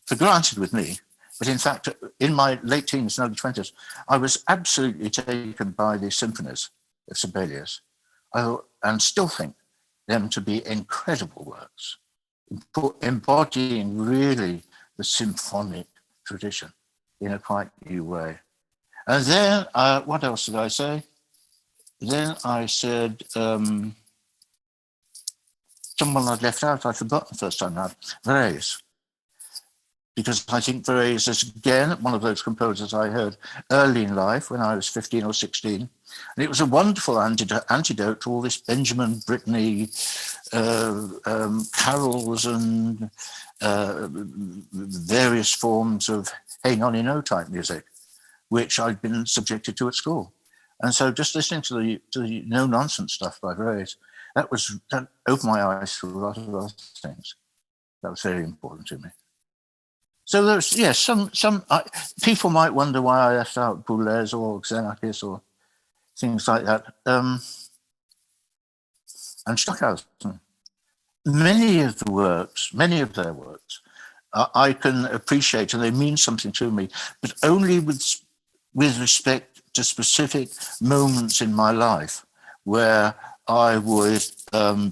for granted with me. But in fact, in my late teens and early 20s, I was absolutely taken by the symphonies of Sibelius, and still think them to be incredible works, embodying really the symphonic tradition in a quite new way. And then, what else did I say? Then I said, someone I'd left out, I'd forgotten the first time now, Brevis. because I think Brevis is, again, one of those composers I heard early in life when I was 15 or 16. And it was a wonderful antidote to all this Benjamin Brittany carols and various forms of hey nonny no type music, which I'd been subjected to at school. And so just listening to the no nonsense stuff by Brevis, that opened my eyes to a lot of other things. That was very important to me. So there's, yes, some people might wonder why I left out Boulez or Xenakis or things like that. And Stockhausen. Many of their works, I can appreciate, and they mean something to me, but only with respect to specific moments in my life where I would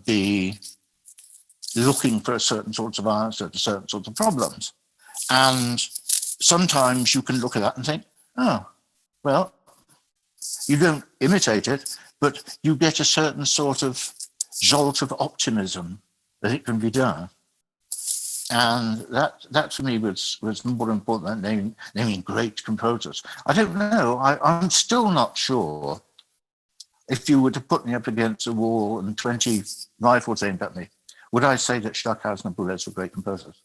be looking for a certain sorts of answer to certain sorts of problems. And sometimes you can look at that and think, oh, well, you don't imitate it, but you get a certain sort of jolt of optimism that it can be done. And that to me was more important than naming great composers. I don't know. I'm still not sure if you were to put me up against a wall and 20 rifles aimed at me, would I say that Stockhausen and Boulez were great composers?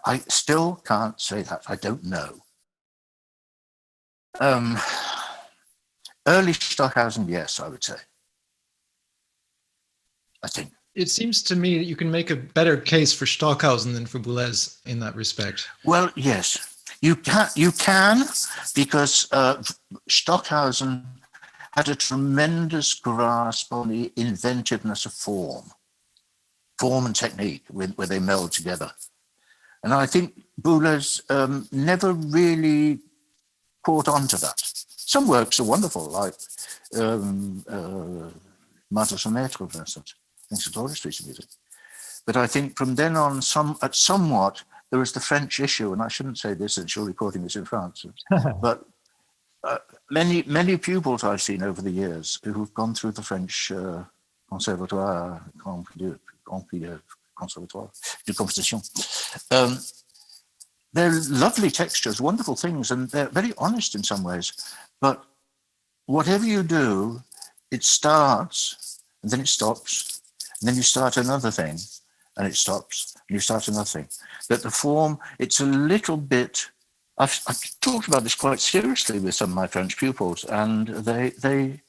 I still can't say that. I don't know. Early Stockhausen, yes, I would say. I think. It seems to me that you can make a better case for Stockhausen than for Boulez in that respect. Well, yes, you can, because Stockhausen had a tremendous grasp on the inventiveness of form and technique where they meld together. And I think Boulez never really caught on to that. Some works are wonderful, like Mendelssohn Scholarship, for instance. It's a glorious piece of music. But I think from then on, somewhat, there was the French issue, and I shouldn't say this since you're recording this in France, but many pupils I've seen over the years who've gone through the French Conservatoire, Conservatoire de Competition, they're lovely textures, wonderful things, and they're very honest in some ways. But whatever you do, it starts, and then it stops, and then you start another thing, and it stops, and you start another thing. That the form, it's a little bit, I've talked about this quite seriously with some of my French pupils, and they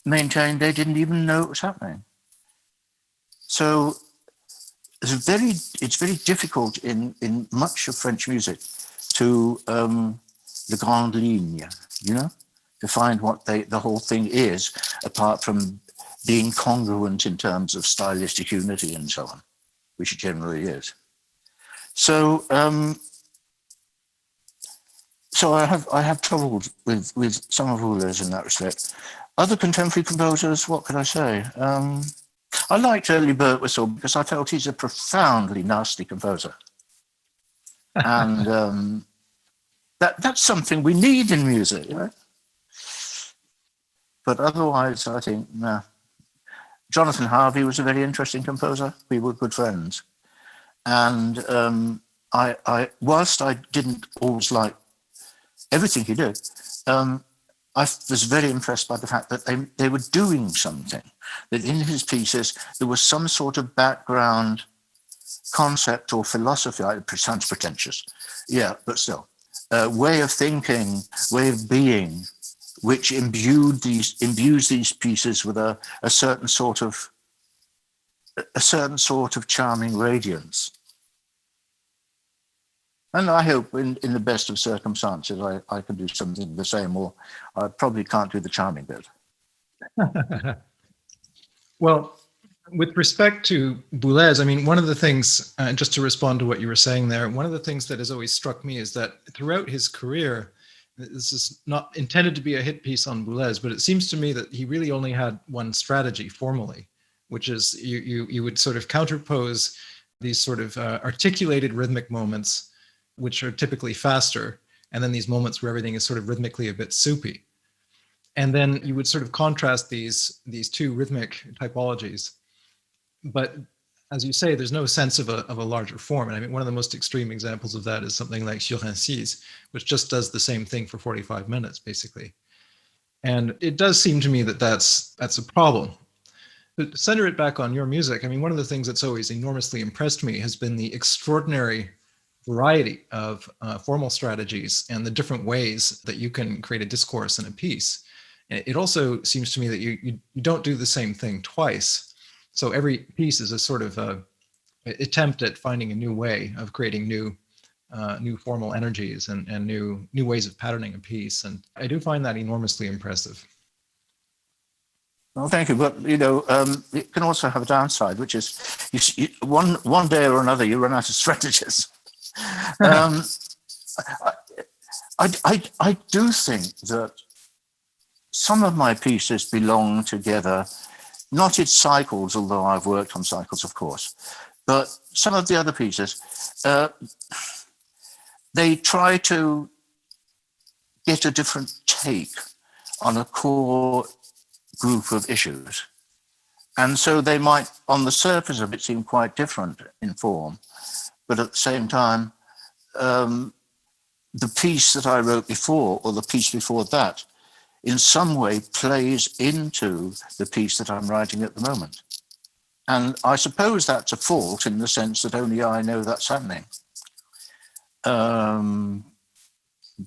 maintained they didn't even know it was happening. So it's very difficult in much of French music to the grande ligne, to find what the whole thing is, apart from being congruent in terms of stylistic unity and so on, which it generally is. So I have trouble with some of Boulez in that respect. Other contemporary composers, what could I say? I liked early Birtwistle because I felt he's a profoundly nasty composer. And that's something we need in music, But otherwise, I think, nah. Jonathan Harvey was a very interesting composer. We were good friends. And whilst I didn't always like everything he did, I was very impressed by the fact that they were doing something, that in his pieces there was some sort of background concept or philosophy. It sounds pretentious, but still, way of thinking, way of being, which imbues these pieces with a certain sort of charming radiance. And I hope in the best of circumstances, I can do something the same, or I probably can't do the charming bit. Well, with respect to Boulez, I mean, one of the things, just to respond to what you were saying there, one of the things that has always struck me is that throughout his career, this is not intended to be a hit piece on Boulez, but it seems to me that he really only had one strategy formally, which is you would sort of counterpose these sort of articulated rhythmic moments, which are typically faster, and then these moments where everything is sort of rhythmically a bit soupy. And then you would sort of contrast these two rhythmic typologies. But as you say, there's no sense of a larger form. And I mean, one of the most extreme examples of that is something like Sur un six, which just does the same thing for 45 minutes, basically. And it does seem to me that that's a problem. But to center it back on your music, I mean, one of the things that's always enormously impressed me has been the extraordinary variety of formal strategies and the different ways that you can create a discourse in a piece. And it also seems to me that you don't do the same thing twice. So every piece is a sort of attempt at finding a new way of creating new formal energies and new ways of patterning a piece. And I do find that enormously impressive. Well, thank you. But, it can also have a downside, which is one day or another you run out of strategies. I do think that some of my pieces belong together, not in cycles, although I've worked on cycles, of course, but some of the other pieces, they try to get a different take on a core group of issues. And so they might, on the surface of it, seem quite different in form. But at the same time, the piece that I wrote before, or the piece before that, in some way plays into the piece that I'm writing at the moment. And I suppose that's a fault in the sense that only I know that's happening.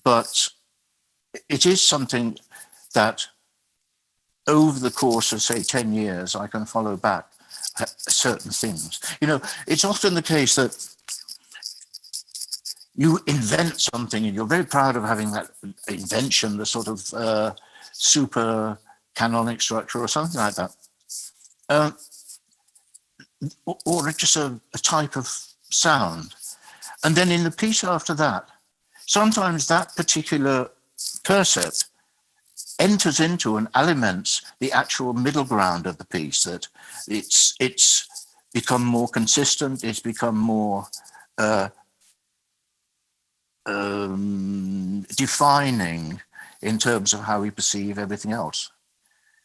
But it is something that over the course of, say, 10 years, I can follow back certain things. It's often the case that you invent something and you're very proud of having that invention, the sort of super canonic structure or something like that. Or just a type of sound. And then in the piece after that, sometimes that particular percept enters into and aliments the actual middle ground of the piece, that it's become more consistent, it's become more defining in terms of how we perceive everything else.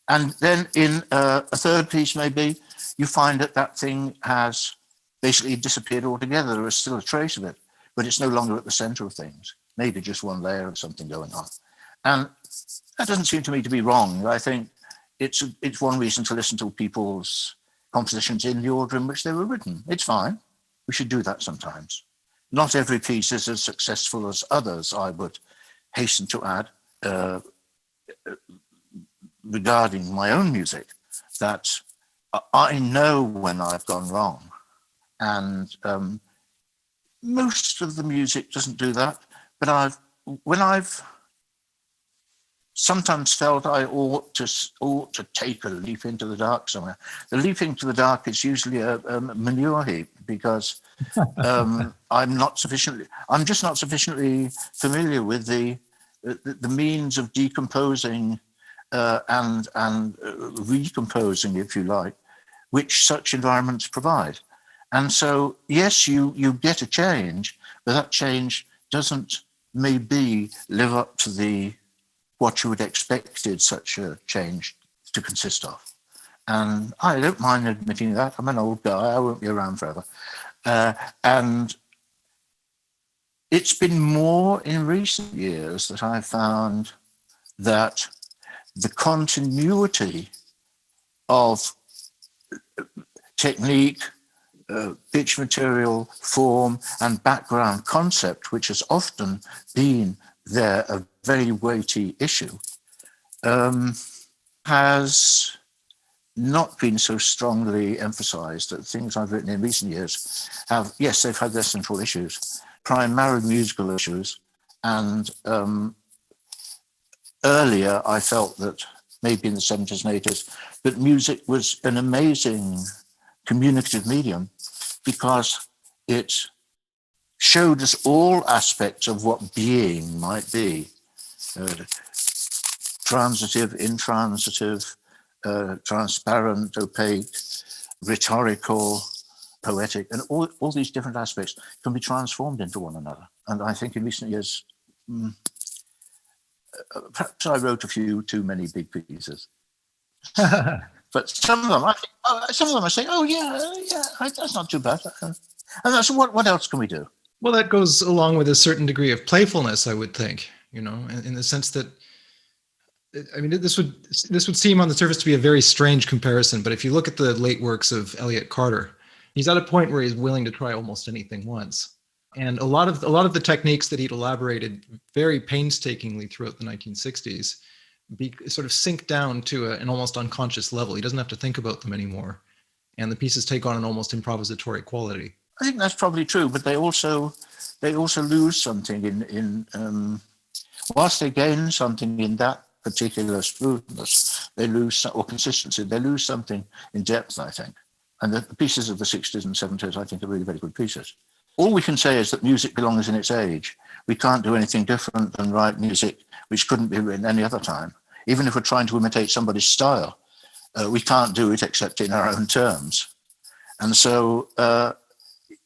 And then in a third piece, maybe, you find that thing has basically disappeared altogether. There is still a trace of it, but it's no longer at the center of things, maybe just one layer of something going on. And that doesn't seem to me to be wrong. I think it's one reason to listen to people's compositions in the order in which they were written. It's fine. We should do that sometimes. Not every piece is as successful as others, I would hasten to add, regarding my own music, that I know when I've gone wrong. And most of the music doesn't do that, but when I've sometimes felt I ought to take a leap into the dark somewhere. The leap into the dark is usually a manure heap, because I'm just not sufficiently familiar with the means of decomposing and recomposing, if you like, which such environments provide. And so, yes, you get a change, but that change doesn't maybe live up to what you would expected such a change to consist of. And I don't mind admitting that. I'm an old guy. I won't be around forever. And it's been more in recent years that I've found that the continuity of technique, pitch material, form, and background concept, which has often been there a very weighty issue, has not been so strongly emphasized. That things I've written in recent years have, yes, they've had their central issues, primarily musical issues. And earlier I felt that, maybe in the 70s and 80s, that music was an amazing communicative medium because it showed us all aspects of what being might be. Transitive, intransitive, transparent, opaque, rhetorical, poetic, and all these different aspects can be transformed into one another. And I think in recent years, perhaps I wrote a few too many big pieces. But some of them, I say, oh yeah, that's not too bad. And that's what else can we do? Well, that goes along with a certain degree of playfulness, I would think, in the sense that, I mean, this would seem on the surface to be a very strange comparison, but if you look at the late works of Elliott Carter, he's at a point where he's willing to try almost anything once. And a lot of the techniques that he'd elaborated very painstakingly throughout the 1960s sort of sink down to an almost unconscious level. He doesn't have to think about them anymore. And the pieces take on an almost improvisatory quality. I think that's probably true, but they also lose something in whilst they gain something in that particular smoothness, they lose, or consistency, they lose something in depth, I think. And the pieces of the 60s and 70s, I think, are really very good pieces. All we can say is that music belongs in its age. We can't do anything different than write music which couldn't be written any other time. Even if we're trying to imitate somebody's style, we can't do it except in our own terms. And so,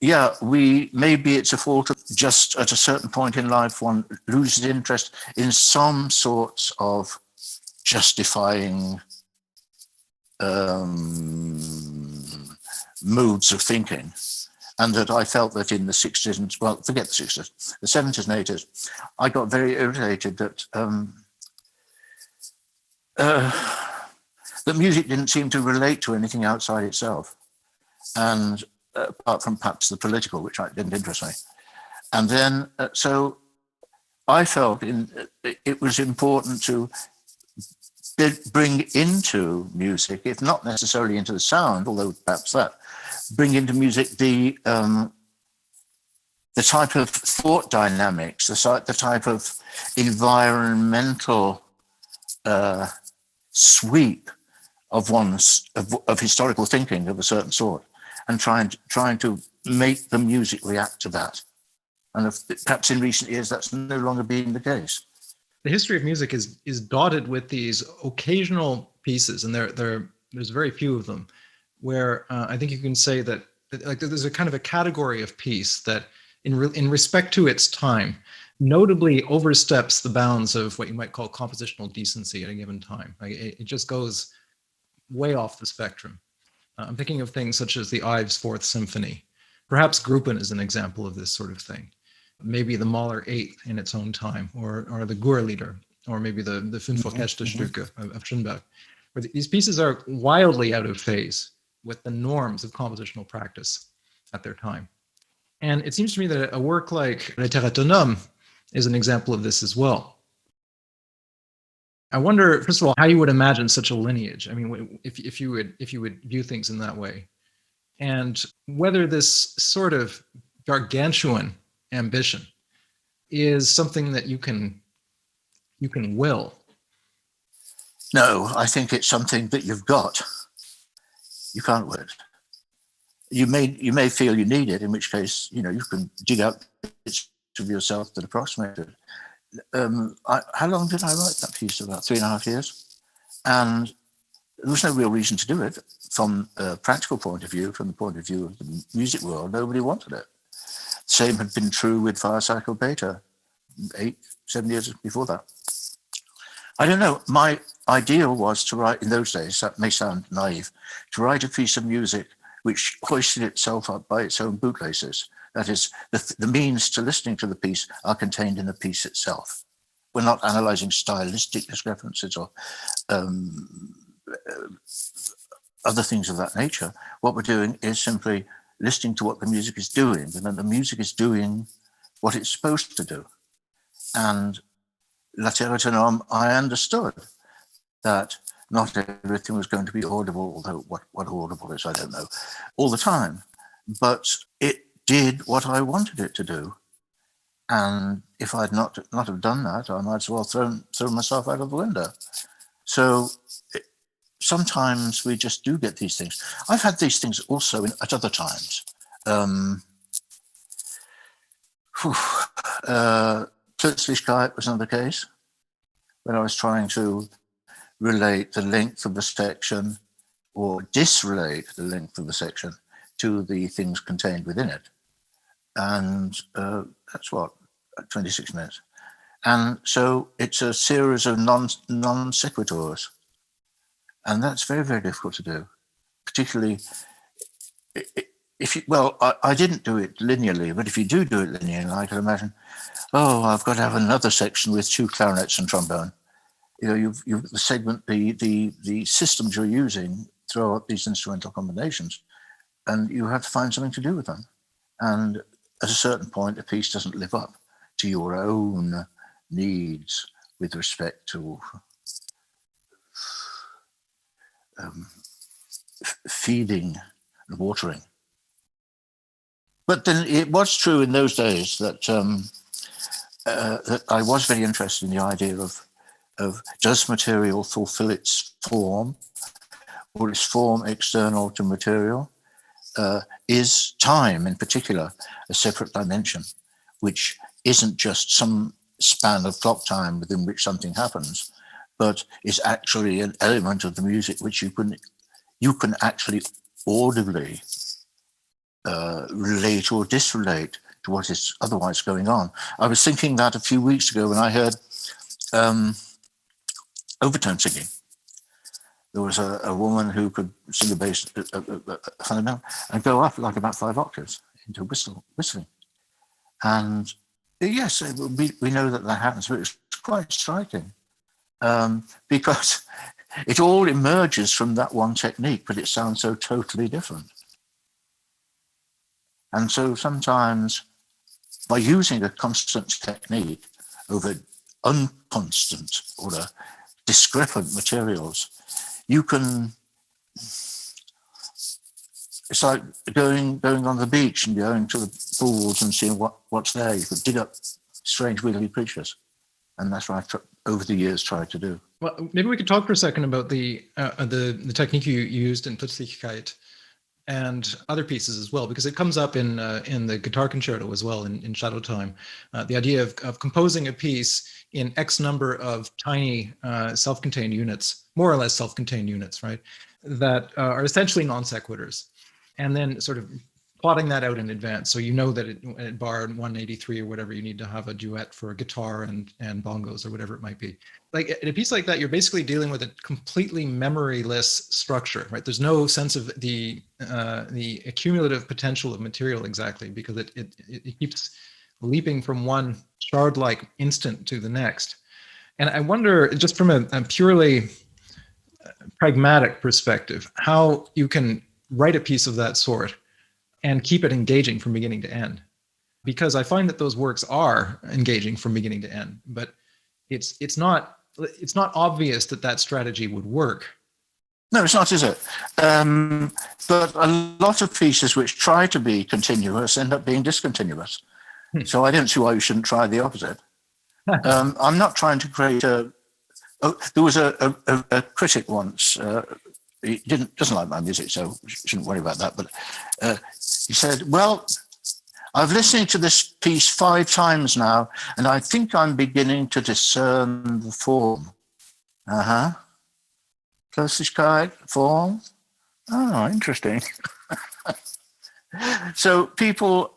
maybe it's a fault of just at a certain point in life, one loses interest in some sorts of justifying moods of thinking. And that I felt that in the 60s, well, forget the 60s, the 70s and 80s, I got very irritated that that music didn't seem to relate to anything outside itself. And apart from perhaps the political, which didn't interest me. And then, so I felt it was important to bring into music, if not necessarily into the sound, although perhaps that, bring into music the type of thought dynamics, the type of environmental sweep of of historical thinking of a certain sort, and trying to make the music react to that. And perhaps in recent years, that's no longer been the case. The history of music is dotted with these occasional pieces, and there's very few of them, where I think you can say that like there's a kind of a category of piece that in respect to its time, notably oversteps the bounds of what you might call compositional decency at a given time. Like it just goes way off the spectrum. I'm thinking of things such as the Ives Fourth Symphony. Perhaps Gruppen is an example of this sort of thing. Maybe the Mahler Eighth in its own time, or the Gurlieder, or maybe the Fünf Orchesterstücke of Schönberg. Where these pieces are wildly out of phase with the norms of compositional practice at their time. And it seems to me that a work like Le Terre Autonome is an example of this as well. I wonder, first of all, how you would imagine such a lineage. I mean, if you would view things in that way, and whether this sort of gargantuan ambition is something that you can will. No, I think it's something that you've got. You can't will it. You may feel you need it, in which case, you can dig out bits of yourself that approximate it. How long did I write that piece? About 3.5 years. And there was no real reason to do it from a practical point of view, from the point of view of the music world. Nobody wanted it. Same had been true with Firecycle Beta 7 years before that. I don't know. My ideal was to write, in those days, that may sound naive, to write a piece of music which hoisted itself up by its own bootlaces. That is, the means to listening to the piece are contained in the piece itself. We're not analyzing stylistic discrepancies or other things of that nature. What we're doing is simply listening to what the music is doing, and then the music is doing what it's supposed to do. And La Terre Autonome, I understood that not everything was going to be audible, although what audible is, I don't know, all the time. But it did what I wanted it to do. And if I'd not have done that, I might as well throw myself out of the window. So sometimes we just do get these things. I've had these things also at other times. Plötzlichkeit was another case, when I was trying to relate the length of the section or disrelate the length of the section to the things contained within it. And that's 26 minutes. And so it's a series of non sequiturs. And that's very, very difficult to do, particularly if you, I didn't do it linearly, but if you do it linearly, I can imagine, I've got to have another section with 2 clarinets and trombone. You've the segment, the systems you're using throw up these instrumental combinations, and you have to find something to do with them. And at a certain point, a piece doesn't live up to your own needs with respect to feeding and watering. But then it was true in those days that that I was very interested in the idea of does material fulfill its form, or is form external to material? Is time in particular a separate dimension, which isn't just some span of clock time within which something happens, but is actually an element of the music which you can actually audibly relate or disrelate to what is otherwise going on. I was thinking that a few weeks ago when I heard overtone singing. There was a woman who could sing a bass fundamental and go up like about 5 octaves into whistling. And yes, we know that happens, but it's quite striking because it all emerges from that one technique, but it sounds so totally different. And so sometimes by using a constant technique over unconstant or discrepant materials, you can, it's like going on the beach and going to the pools and seeing what's there. You could dig up strange wiggly creatures. And that's what I've over the years tried to do. Well, maybe we could talk for a second about the technique you used in Plötzlichkeit and other pieces as well, because it comes up in the guitar concerto as well in Shadow Time. The idea of composing a piece in X number of tiny self-contained units, more or less self-contained units, right, that are essentially non sequiturs, and then sort of plotting that out in advance. So you know that at bar 183 or whatever, you need to have a duet for a guitar and bongos or whatever it might be. Like in a piece like that, you're basically dealing with a completely memoryless structure, right? There's no sense of the accumulative potential of material exactly, because it keeps leaping from one shard-like instant to the next. And I wonder, just from a purely pragmatic perspective, how you can write a piece of that sort and keep it engaging from beginning to end. Because I find that those works are engaging from beginning to end, but it's not obvious that strategy would work. No, it's not, is it? But a lot of pieces which try to be continuous end up being discontinuous. So I don't see why you shouldn't try the opposite. I'm not trying to create there was a critic once, he doesn't like my music, so shouldn't worry about that. But he said, well, I've listened to this piece 5 times now, and I think I'm beginning to discern the form. Plötzlichkeit, form. Oh, interesting. So people,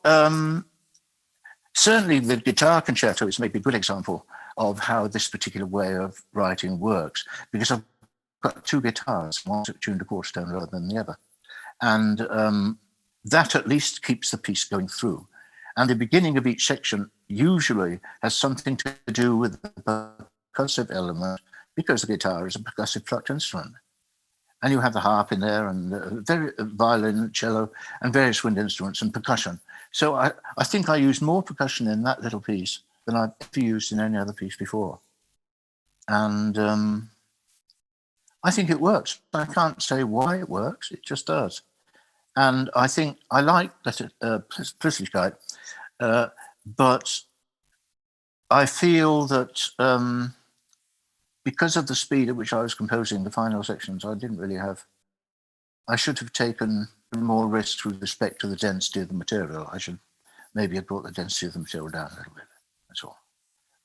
certainly the guitar concerto is maybe a good example of how this particular way of writing works, because I've got 2 guitars, one tuned to quarter tone rather than the other. And that at least keeps the piece going through. And the beginning of each section usually has something to do with the percussive element, because the guitar is a percussive plucked instrument. And you have the harp in there, and violin, cello, and various wind instruments and percussion. So I think I used more percussion in that little piece than I've ever used in any other piece before. And I think it works. I can't say why it works, it just does. And I think I like Plötzlichkeit, but I feel that because of the speed at which I was composing the final sections, I should have taken more risk with respect to the density of the material. I should maybe have brought the density of the material down a little bit, that's all.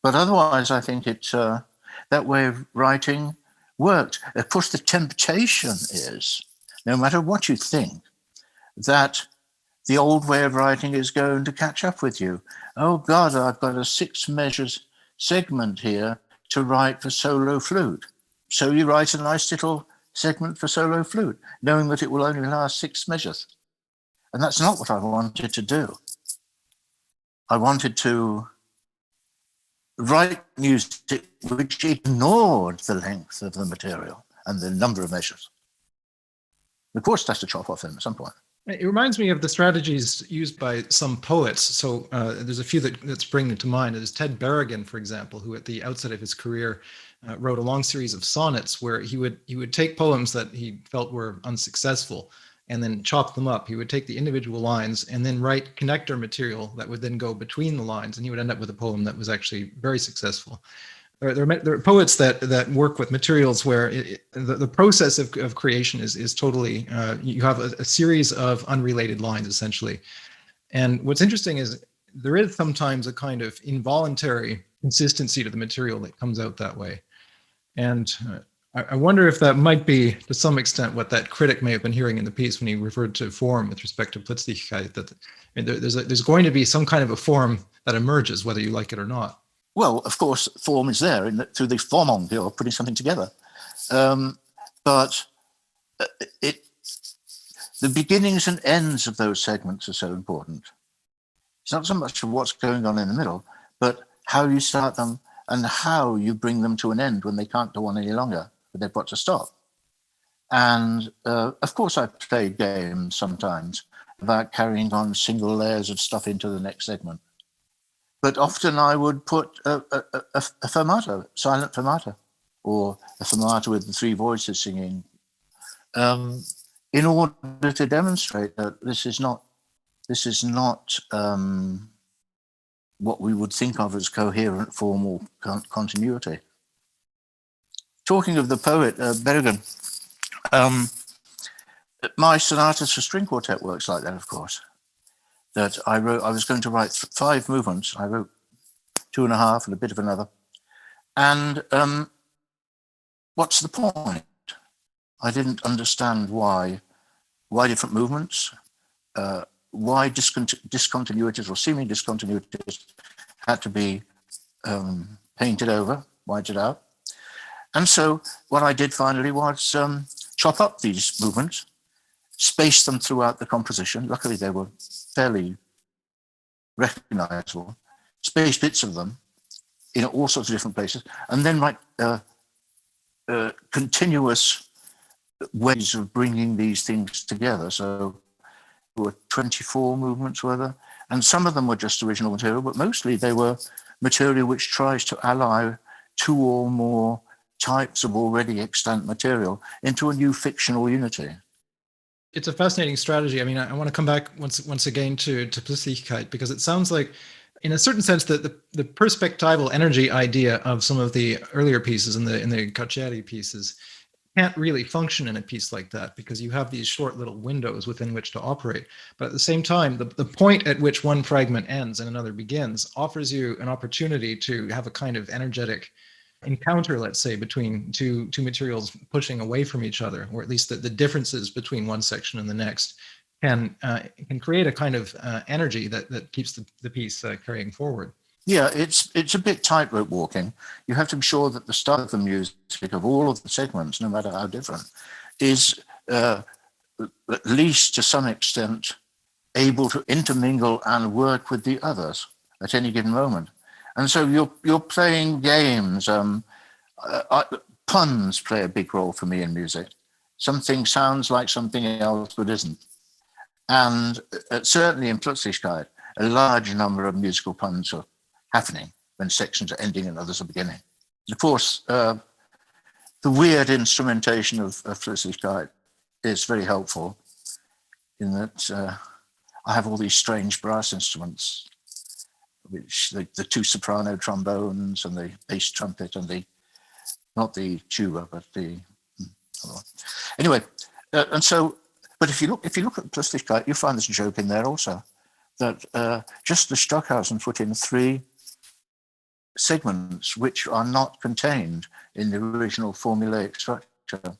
But otherwise, I think that way of writing worked. Of course, the temptation is, no matter what you think, that the old way of writing is going to catch up with you. Oh God, I've got a 6 measures segment here to write for solo flute. So you write a nice little segment for solo flute, knowing that it will only last 6 measures. And that's not what I wanted to do. I wanted to write music which ignored the length of the material and the number of measures. Of course, it has to chop off them at some point. It reminds me of the strategies used by some poets. So there's a few that spring to mind. There's Ted Berrigan, for example, who at the outset of his career wrote a long series of sonnets where he would take poems that he felt were unsuccessful and then chop them up. He would take the individual lines and then write connector material that would then go between the lines, and he would end up with a poem that was actually very successful. There are poets that work with materials where the process of creation is totally, you have a series of unrelated lines, essentially. And what's interesting is there is sometimes a kind of involuntary consistency to the material that comes out that way. And I wonder if that might be, to some extent, what that critic may have been hearing in the piece when he referred to form with respect to Plötzlichkeit, that there's going to be some kind of a form that emerges, whether you like it or not. Well, of course, form is there through the formon, you're putting something together. But the beginnings and ends of those segments are so important. It's not so much what's going on in the middle, but how you start them and how you bring them to an end when they can't go on any longer, but they've got to stop. And of course, I played games sometimes about carrying on single layers of stuff into the next segment. But often I would put a fermata, silent fermata, or a fermata with the 3 voices singing, in order to demonstrate that this is not what we would think of as coherent formal continuity. Talking of the poet Berrigan, my Sonatas for String Quartet works like that, of course. That I wrote, I was going to write 5 movements. I wrote 2.5 and a bit of another. And what's the point? I didn't understand why different movements, why discontinuities or seeming discontinuities had to be painted over, whited out. And so what I did finally was chop up these movements, space them throughout the composition. Luckily, they were fairly recognizable, space bits of them in all sorts of different places, and then write continuous ways of bringing these things together. So there were 24 movements, were there? And some of them were just original material, but mostly they were material which tries to ally 2 or more types of already extant material into a new fictional unity. It's a fascinating strategy. I mean, I want to come back once again to Plötzlichkeit, because it sounds like, in a certain sense, that the perspectival energy idea of some of the earlier pieces in the Cacciari pieces can't really function in a piece like that, because you have these short little windows within which to operate. But at the same time, the point at which one fragment ends and another begins offers you an opportunity to have a kind of energetic encounter, let's say, between two materials pushing away from each other, or at least the differences between one section and the next can create a kind of energy that keeps the piece carrying forward. Yeah, it's a bit tightrope walking. You have to be sure that the start of the music of all of the segments, no matter how different, is at least to some extent able to intermingle and work with the others at any given moment. And so you're playing games. Puns play a big role for me in music. Something sounds like something else but isn't. And certainly in Plötzlichkeit, a large number of musical puns are happening when sections are ending and others are beginning. Of course, the weird instrumentation of Plötzlichkeit is very helpful in that I have all these strange brass instruments, which the 2 soprano trombones and the bass trumpet and not the tuba, but anyway. And so, but if you look at Plötzlichkeit, you find this joke in there also, that just the Stockhausen put in 3 segments which are not contained in the original formulaic structure.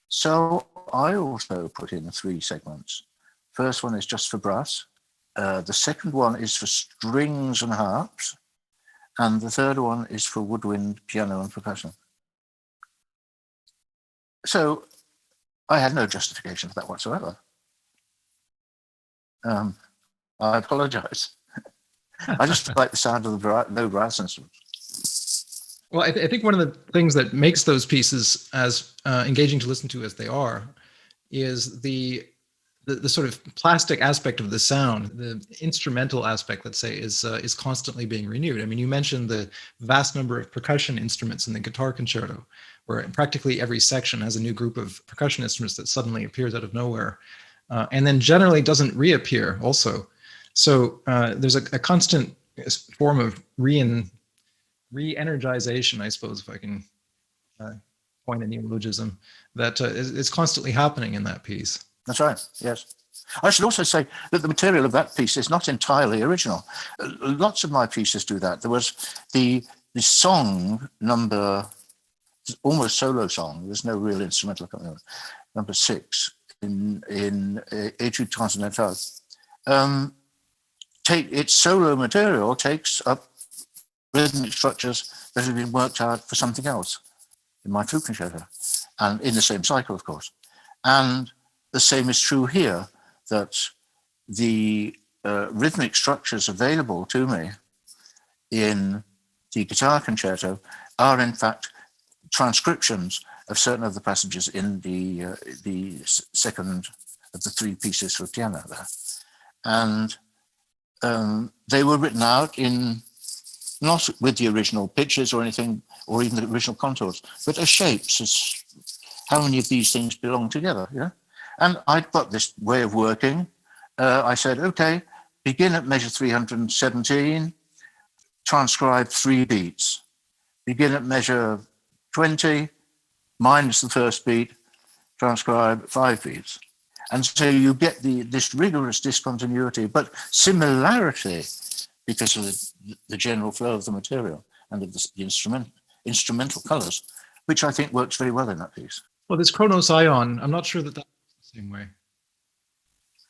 So I also put in 3 segments. First one is just for brass. The second one is for strings and harps. And the third one is for woodwind, piano, and percussion. So I had no justification for that whatsoever. I apologize. I just like the sound of the low brass instruments. Well, I think one of the things that makes those pieces as engaging to listen to as they are is the sort of plastic aspect of the sound. The instrumental aspect, let's say, is constantly being renewed. I mean, you mentioned the vast number of percussion instruments in the guitar concerto, where practically every section has a new group of percussion instruments that suddenly appears out of nowhere, and then generally doesn't reappear also. So there's a constant form of re-energization, I suppose, if I can coin a neologism, that is constantly happening in that piece. That's right, yes. I should also say that the material of that piece is not entirely original. Lots of my pieces do that. There was the song number, almost solo song, there's no real instrumental accompaniment, number 6 in Etude Transcendental. Its solo material takes up rhythmic structures that have been worked out for something else in my flute concerto, and in the same cycle, of course. And the same is true here, that the rhythmic structures available to me in the guitar concerto are in fact transcriptions of certain of the passages in the second of the 3 pieces for piano there. And they were written out in, not with the original pitches or anything, or even the original contours, but as shapes, as how many of these things belong together, yeah? And I'd got this way of working. I said, okay, begin at measure 317, transcribe 3 beats. Begin at measure 20, minus the first beat, transcribe 5 beats. And so you get this rigorous discontinuity, but similarity because of the general flow of the material and of the instrumental colors, which I think works very well in that piece. Well, this Kronos Ion, I'm not sure that that's the same way.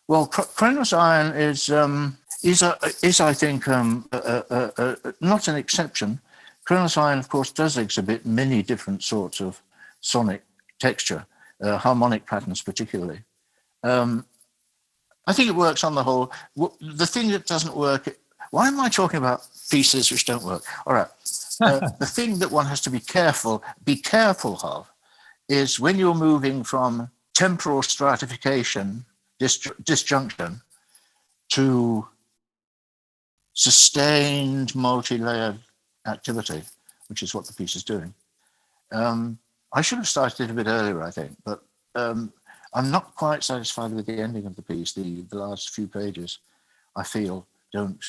Well, Kronos Ion is I think not an exception. Kronos Ion, of course, does exhibit many different sorts of sonic texture, harmonic patterns particularly. I think it works on the whole. The thing that doesn't work, why am I talking about pieces which don't work? All right. The thing that one has to be careful of is when you're moving from temporal stratification, disjunction, to sustained multi-layered activity, which is what the piece is doing. I should have started it a bit earlier, I think, but I'm not quite satisfied with the ending of the piece. The last few pages, I feel, don't,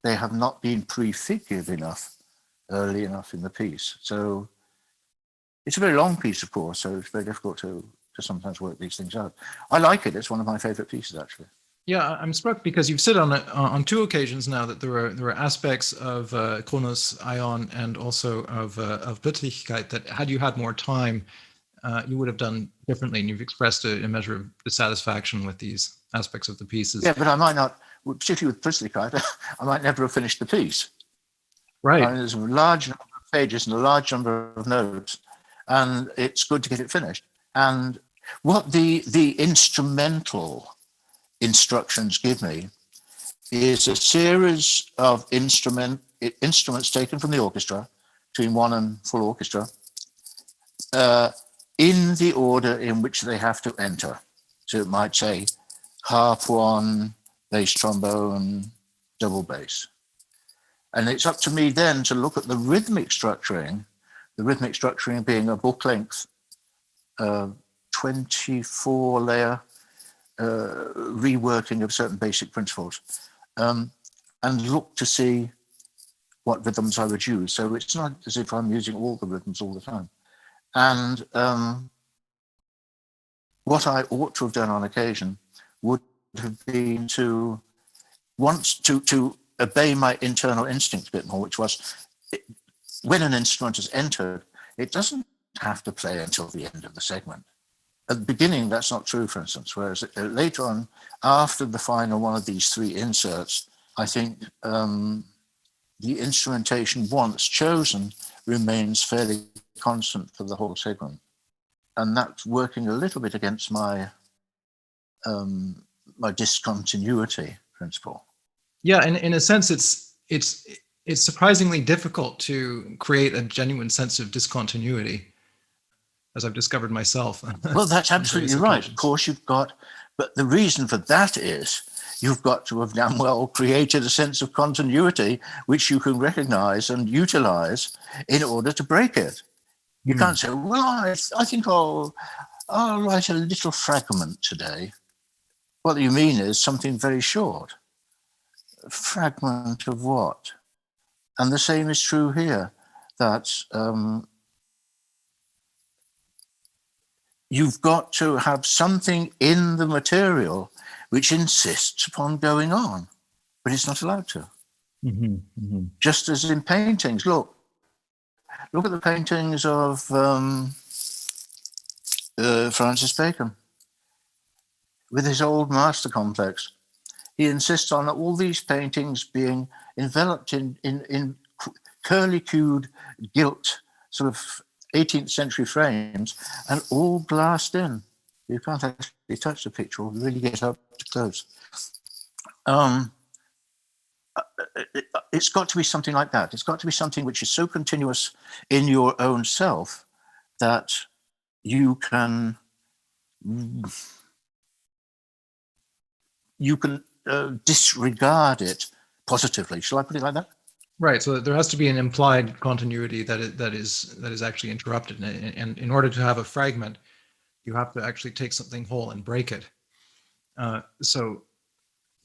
they have not been prefigured enough, early enough in the piece. So it's a very long piece, of course, so it's very difficult to sometimes work these things out. I like it. It's one of my favorite pieces, actually. Yeah, I'm struck because you've said on 2 occasions now that there were aspects of Kronos Ion and also of Plötzlichkeit that had you had more time, you would have done differently, and you've expressed a measure of dissatisfaction with these aspects of the pieces. Yeah, but I might not, particularly with Plötzlichkeit, I might never have finished the piece. Right. I mean, there's a large number of pages and a large number of notes, and it's good to get it finished. And what the instrumental instructions give me is a series of instruments taken from the orchestra, between 1 and full orchestra, in the order in which they have to enter. So it might say harp 1, bass trombone, double bass. And it's up to me then to look at the rhythmic structuring being a book length, 24 layer reworking of certain basic principles, and look to see what rhythms I would use. So it's not as if I'm using all the rhythms all the time. And what I ought to have done on occasion would have been to obey my internal instinct a bit more, which was when an instrument is entered, it doesn't have to play until the end of the segment. At the beginning, that's not true, for instance, whereas later on, after the final one of these 3 inserts, I think the instrumentation, once chosen, remains fairly constant for the whole segment. and that's working a little bit against my my discontinuity principle. Yeah, and in a sense, it's surprisingly difficult to create a genuine sense of discontinuity, as I've discovered myself. Well, that's absolutely right. Of course, but the reason for that is you've got to have damn well created a sense of continuity which you can recognize and utilize in order to break it. You can't say, well, I think I'll write a little fragment today. What you mean is something very short. A fragment of what? And the same is true here, that you've got to have something in the material which insists upon going on, but it's not allowed to. Just as in paintings, look at the paintings of Francis Bacon with his old master complex. He insists on all these paintings being enveloped in curly-cued gilt sort of 18th century frames and all glassed in. You can't actually touch the picture or really get up close. It's got to be something like that. It's got to be something which is so continuous in your own self that you can disregard it positively. Shall I put it like that? Right. So there has to be an implied continuity that is actually interrupted, and in order to have a fragment, you have to actually take something whole and break it. I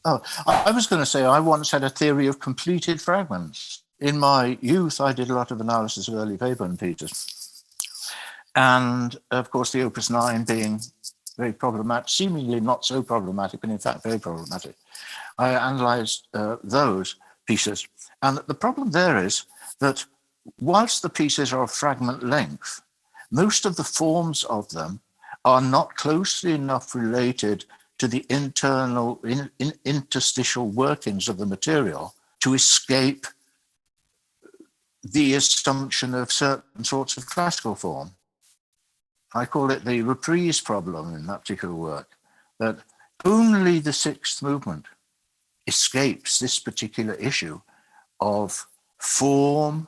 was going to say I once had a theory of completed fragments. In my youth, I did a lot of analysis of early Webern pieces, and of course, the Opus 9 being very problematic, seemingly not so problematic, but in fact very problematic. I analysed those pieces. And the problem there is that whilst the pieces are of fragment length, most of the forms of them are not closely enough related to the internal interstitial workings of the material to escape the assumption of certain sorts of classical form. I call it the reprise problem in that particular work, that only the sixth movement escapes this particular issue of form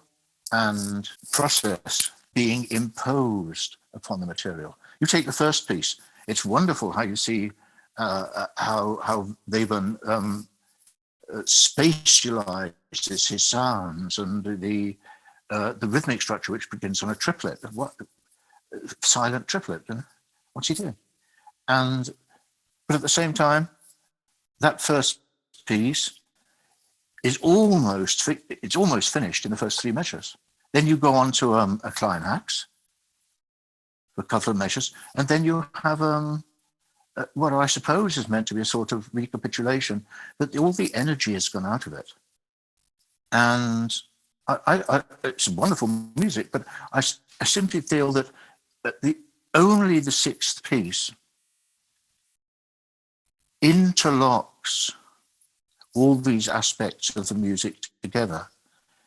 and process being imposed upon the material. You take the first piece, it's wonderful how you see how Webern spatializes his sounds and the rhythmic structure which begins on a triplet. What silent triplet? What's he doing? But at the same time, that first piece is almost finished in the first three measures. Then you go on to a climax, a couple of measures, and then you have what I suppose is meant to be a sort of recapitulation, but all the energy has gone out of it. And it's wonderful music, but I simply feel that only the sixth piece interlocks all these aspects of the music together.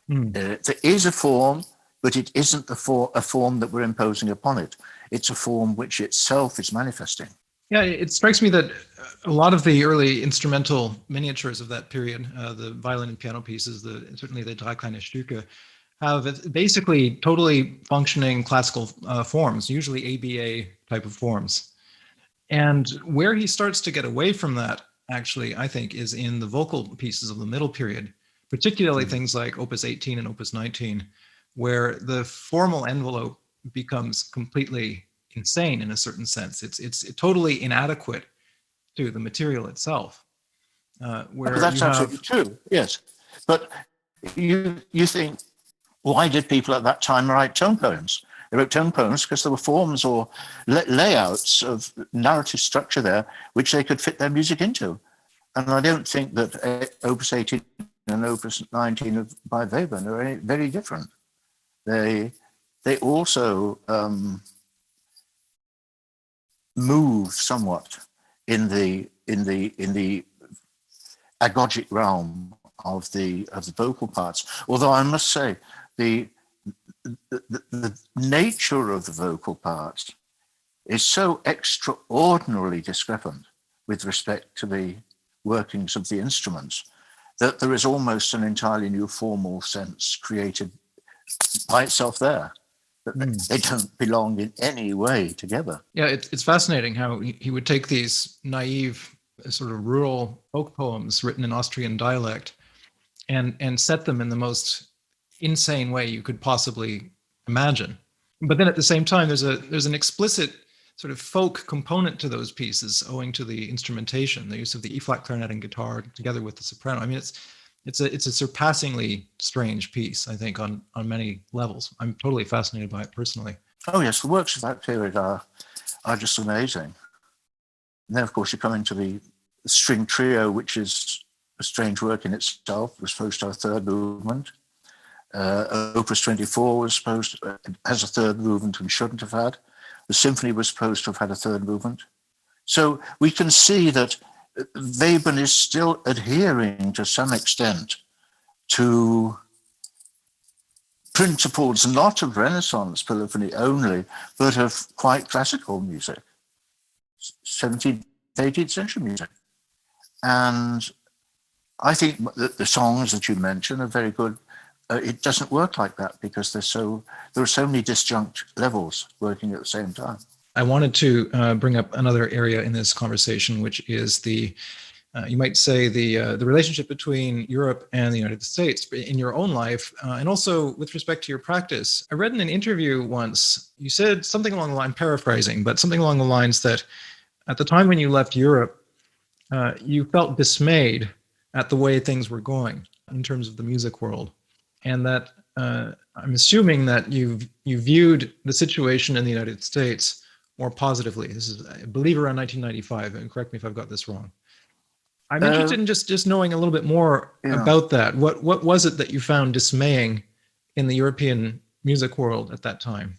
There is a form, but it isn't a form that we're imposing upon it. It's a form which itself is manifesting. Yeah, it strikes me that a lot of the early instrumental miniatures of that period, the violin and piano pieces, certainly the Drei kleine Stücke, have basically totally functioning classical forms, usually ABA type of forms. And where he starts to get away from that, actually, I think, is in the vocal pieces of the middle period, particularly things like Opus 18 and Opus 19, where the formal envelope becomes completely insane in a certain sense. It's totally inadequate to the material itself. Where that's absolutely true, yes. But you think, why did people at that time write tone poems? They wrote tone poems because there were forms or layouts of narrative structure there which they could fit their music into. And I don't think that Opus 18 and Opus 19 by Webern are very different. They also move somewhat in the agogic realm of the vocal parts. Although I must say the nature of the vocal parts is so extraordinarily discrepant with respect to the workings of the instruments that there is almost an entirely new formal sense created by itself there. They don't belong in any way together. Yeah, it's fascinating how he would take these naive sort of rural folk poems written in Austrian dialect and set them in the most insane way you could possibly imagine. But then at the same time, there's an explicit sort of folk component to those pieces, owing to the instrumentation, the use of the E-flat clarinet and guitar together with the soprano. I mean, it's a surpassingly strange piece, I think, on many levels. I'm totally fascinated by it personally. Oh yes, the works of that period are just amazing. And then, of course, you come into the string trio, which is a strange work in itself. It was supposed to have a third movement. Opus 24 has a third movement and shouldn't have had. The symphony was supposed to have had a third movement. So we can see that Webern is still adhering to some extent to principles not of Renaissance polyphony only, but of quite classical music, 17th, 18th century music. And I think that the songs that you mentioned are very good. It doesn't work like that because there are so many disjunct levels working at the same time. I wanted to bring up another area in this conversation, which is you might say the relationship between Europe and the United States in your own life, and also with respect to your practice. I read in an interview once, you said something along the line, paraphrasing, but something along the lines that at the time when you left Europe, you felt dismayed at the way things were going in terms of the music world. And that I'm assuming that you viewed the situation in the United States more positively. This is, I believe, around 1995, and correct me if I've got this wrong. I'm interested in just knowing a little bit more about that. What was it that you found dismaying in the European music world at that time?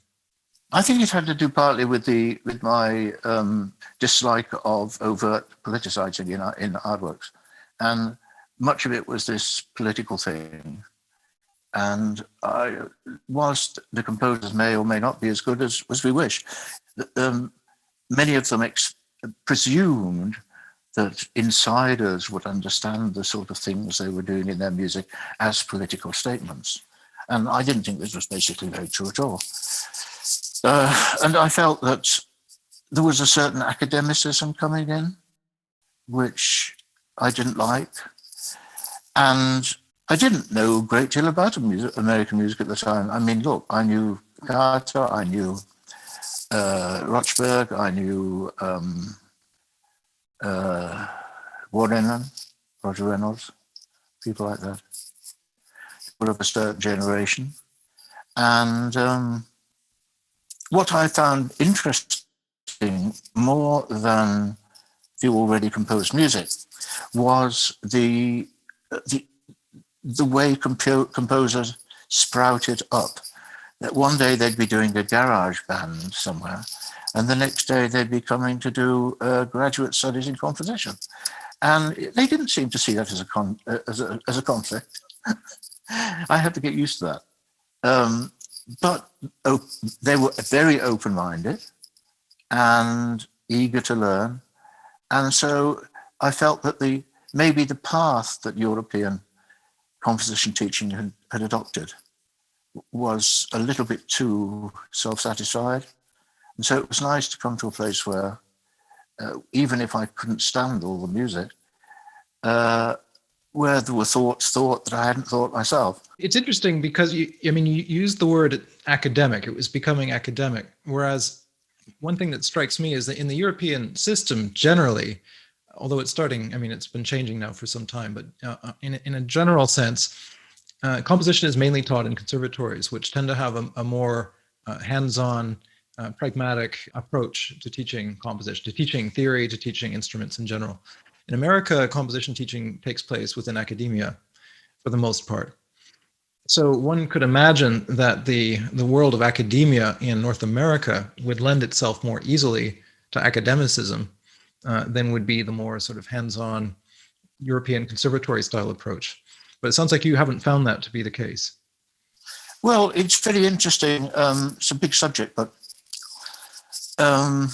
I think it had to do partly with my dislike of overt politicizing in artworks, and much of it was this political thing. And whilst the composers may or may not be as good as we wish, many of them presumed that insiders would understand the sort of things they were doing in their music as political statements. And I didn't think this was basically very true at all. And I felt that there was a certain academicism coming in, which I didn't like. And I didn't know a great deal about American music at the time. I mean, look, I knew Carter, I knew Rochberg, I knew Warren, Roger Reynolds, people like that, people of a certain generation. And what I found interesting more than the already composed music was the way composers sprouted up. That one day they'd be doing a garage band somewhere, and the next day they'd be coming to do graduate studies in composition. And they didn't seem to see that as a conflict. I had to get used to that. But they were very open-minded and eager to learn. And so I felt that maybe the path that European composition teaching had adopted was a little bit too self-satisfied. And so it was nice to come to a place where, even if I couldn't stand all the music, where there were thoughts thought that I hadn't thought myself. It's interesting because you used the word academic. It was becoming academic. Whereas one thing that strikes me is that in the European system generally, although it's been changing now for some time, but in a general sense, composition is mainly taught in conservatories, which tend to have a more hands-on, pragmatic approach to teaching composition, to teaching theory, to teaching instruments in general. In America, composition teaching takes place within academia for the most part. So one could imagine that the world of academia in North America would lend itself more easily to academicism than would be the more sort of hands-on European conservatory style approach. But it sounds like you haven't found that to be the case. Well, it's very interesting. It's a big subject, but the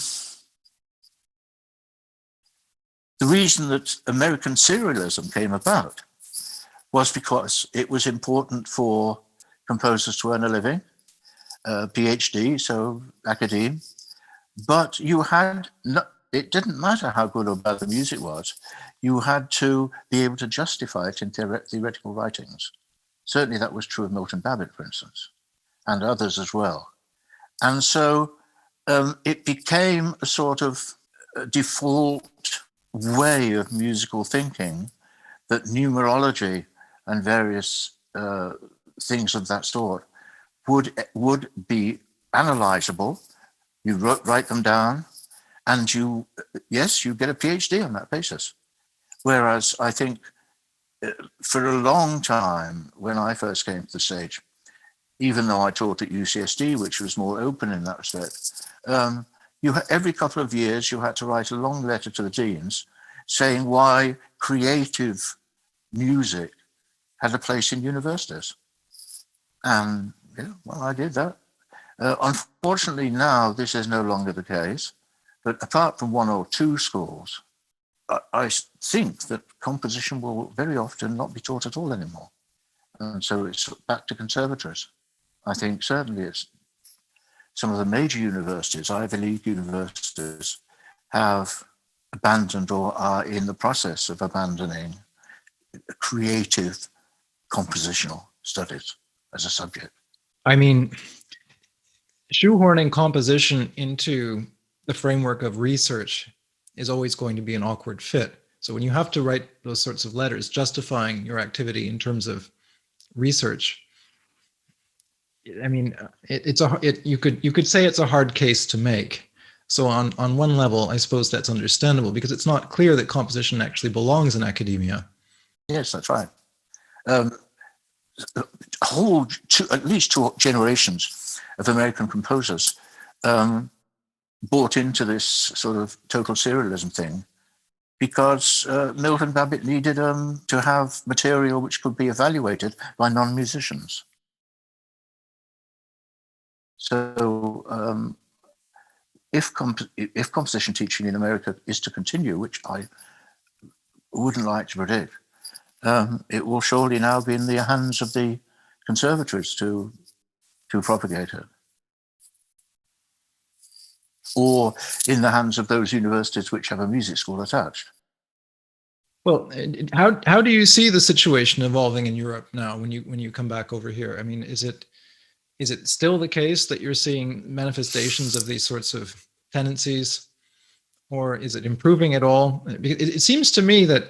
reason that American serialism came about was because it was important for composers to earn a living, PhD, so academe, but it didn't matter how good or bad the music was. You had to be able to justify it in theoretical writings. Certainly that was true of Milton Babbitt, for instance, and others as well. And so it became a sort of default way of musical thinking that numerology and various things of that sort would be analyzable. You write them down, and you get a PhD on that basis. Whereas I think for a long time, when I first came to the stage, even though I taught at UCSD, which was more open in that respect, every couple of years you had to write a long letter to the deans saying why creative music had a place in universities. And I did that. Unfortunately, now this is no longer the case. But apart from one or two schools, I think that composition will very often not be taught at all anymore. And so it's back to conservatories. I think certainly it's some of the major universities, Ivy League universities, have abandoned or are in the process of abandoning creative compositional studies as a subject. I mean, shoehorning composition into the framework of research is always going to be an awkward fit. So when you have to write those sorts of letters justifying your activity in terms of research, I mean, you could say it's a hard case to make. So on one level, I suppose that's understandable because it's not clear that composition actually belongs in academia. Yes, that's right. At least two generations of American composers bought into this sort of total serialism thing because Milton Babbitt needed to have material which could be evaluated by non-musicians. So if composition teaching in America is to continue, which I wouldn't like to predict, it will surely now be in the hands of the conservatories to propagate it, or in the hands of those universities which have a music school attached. Well, how do you see the situation evolving in Europe now when you come back over here? I mean, is it still the case that you're seeing manifestations of these sorts of tendencies, or is it improving at all? It seems to me that,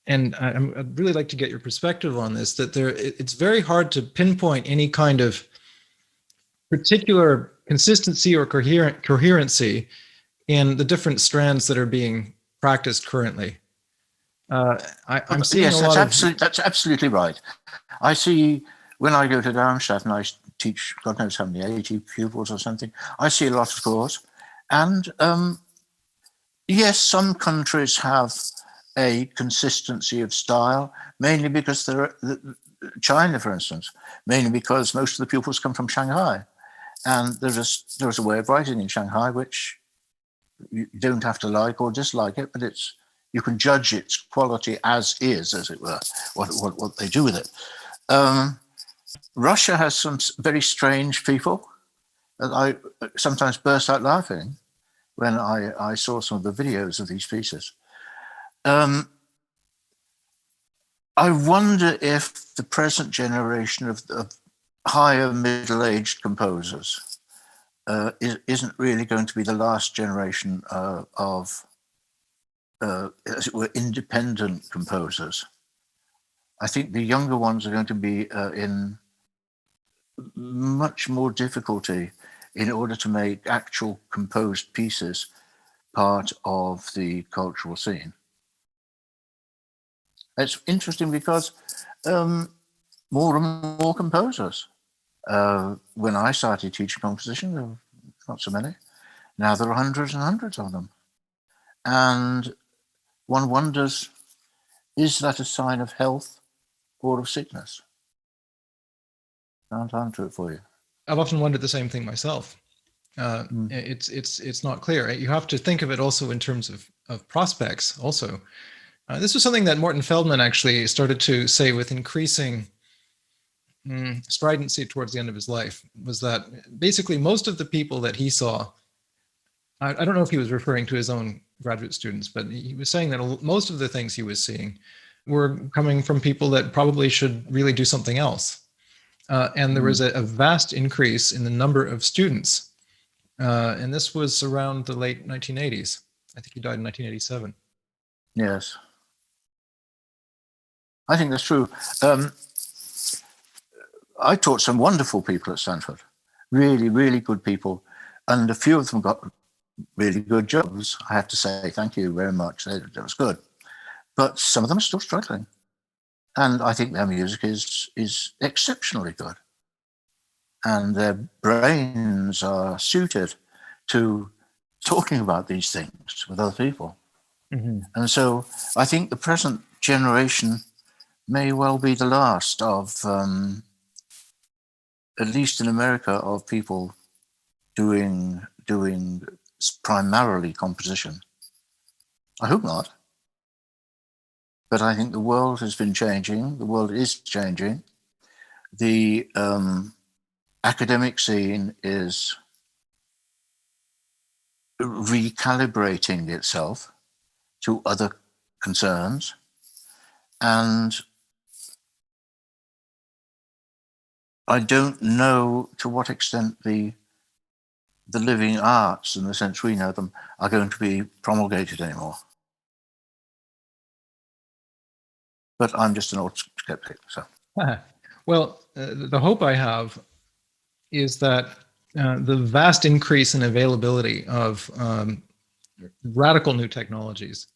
and I'd really like to get your perspective on this, that it's very hard to pinpoint any kind of particular consistency or coherency in the different strands that are being practiced currently. I'm seeing that's absolutely right. I see when I go to Darmstadt and I teach, God knows how many, 80 pupils or something, I see a lot of scores. And yes, some countries have a consistency of style, mainly because China, for instance, mainly because most of the pupils come from Shanghai. And there's a way of writing in Shanghai which you don't have to like or dislike it, but you can judge its quality as is, as it were, what they do with it. Russia has some very strange people. I sometimes burst out laughing when I saw some of the videos of these pieces. I wonder if the present generation of higher middle-aged composers isn't really going to be the last generation of, as it were, independent composers. I think the younger ones are going to be in much more difficulty in order to make actual composed pieces part of the cultural scene. It's interesting because more and more composers. When I started teaching composition, there were not so many. Now there are hundreds and hundreds of them. And one wonders, is that a sign of health or of sickness? Can't answer it for you. I've often wondered the same thing myself. It's not clear. You have to think of it also in terms of prospects also. This was something that Morton Feldman actually started to say with increasing stridency towards the end of his life, was that basically most of the people that he saw, I don't know if he was referring to his own graduate students, but he was saying that most of the things he was seeing were coming from people that probably should really do something else. And there was a vast increase in the number of students. And this was around the late 1980s. I think he died in 1987. Yes. I think that's true. I taught some wonderful people at Stanford, really, really good people. And a few of them got really good jobs. I have to say, thank you very much. That was good. But some of them are still struggling. And I think their music is exceptionally good. And their brains are suited to talking about these things with other people. Mm-hmm. And so I think the present generation may well be the last of, at least in America, of people doing primarily composition. I hope not. But I think the world has been changing. The world is changing. The academic scene is recalibrating itself to other concerns. And I don't know to what extent the living arts, in the sense we know them, are going to be promulgated anymore. But I'm just an old skeptic. So, well, the hope I have is that the vast increase in availability of radical new technologies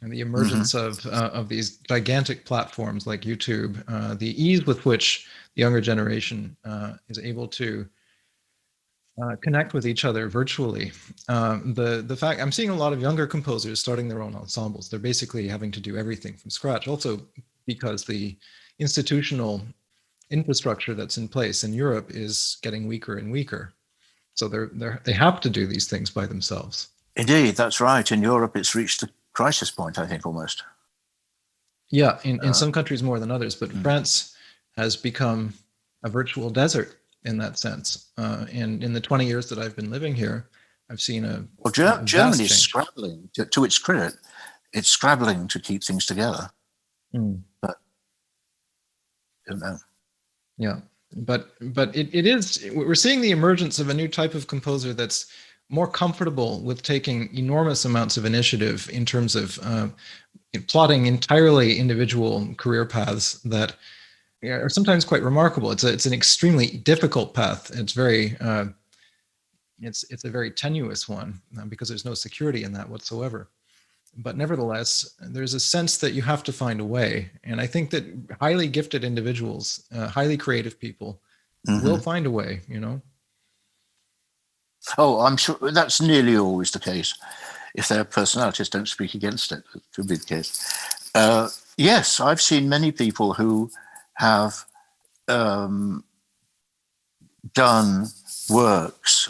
and the emergence of these gigantic platforms like YouTube, the ease with which the younger generation is able to connect with each other virtually. The fact I'm seeing a lot of younger composers starting their own ensembles. They're basically having to do everything from scratch. Also, because the institutional infrastructure that's in place in Europe is getting weaker and weaker, so they have to do these things by themselves. Indeed, that's right. In Europe, it's reached a crisis point, I think, almost. Yeah, in some countries more than others, but France has become a virtual desert in that sense. And in the 20 years that I've been living here, I've seen Germany is scrabbling, to its credit, it's scrabbling to keep things together. But I don't know. Yeah, but it is, we're seeing the emergence of a new type of composer that's more comfortable with taking enormous amounts of initiative in terms of plotting entirely individual career paths that are sometimes quite remarkable. It's an extremely difficult path. It's very it's a very tenuous one because there's no security in that whatsoever. But nevertheless, there's a sense that you have to find a way. And I think that highly gifted individuals, highly creative people will find a way, you know? Oh, I'm sure that's nearly always the case. If their personalities don't speak against it, it would be the case. Yes, I've seen many people who have done works,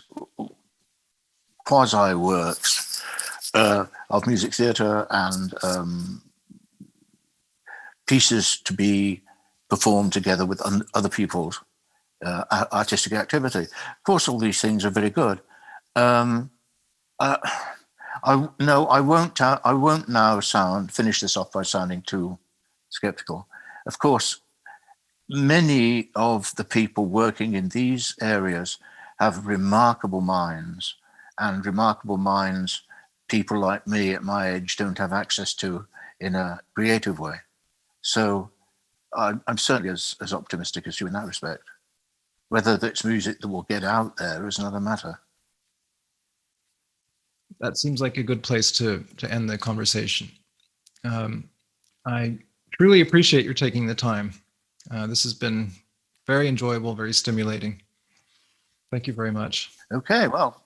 quasi-works of music theatre and pieces to be performed together with other people's artistic activity. Of course, all these things are very good. I won't now finish this off by sounding too skeptical. Of course, many of the people working in these areas have remarkable minds, and remarkable minds people like me at my age don't have access to in a creative way. So I'm certainly as optimistic as you in that respect. Whether it's music that will get out there is another matter. That seems like a good place to end the conversation. I truly appreciate your taking the time. This has been very enjoyable, very stimulating. Thank you very much. Okay, well,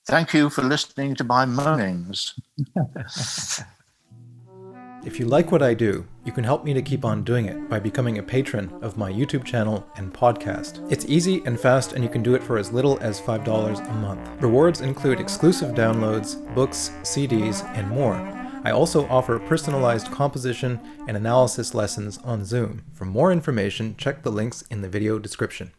thank you for listening to my moanings. If you like what I do, you can help me to keep on doing it by becoming a patron of my YouTube channel and podcast. It's easy and fast, and you can do it for as little as $5 a month. Rewards include exclusive downloads, books, CDs, and more. I also offer personalized composition and analysis lessons on Zoom. For more information, check the links in the video description.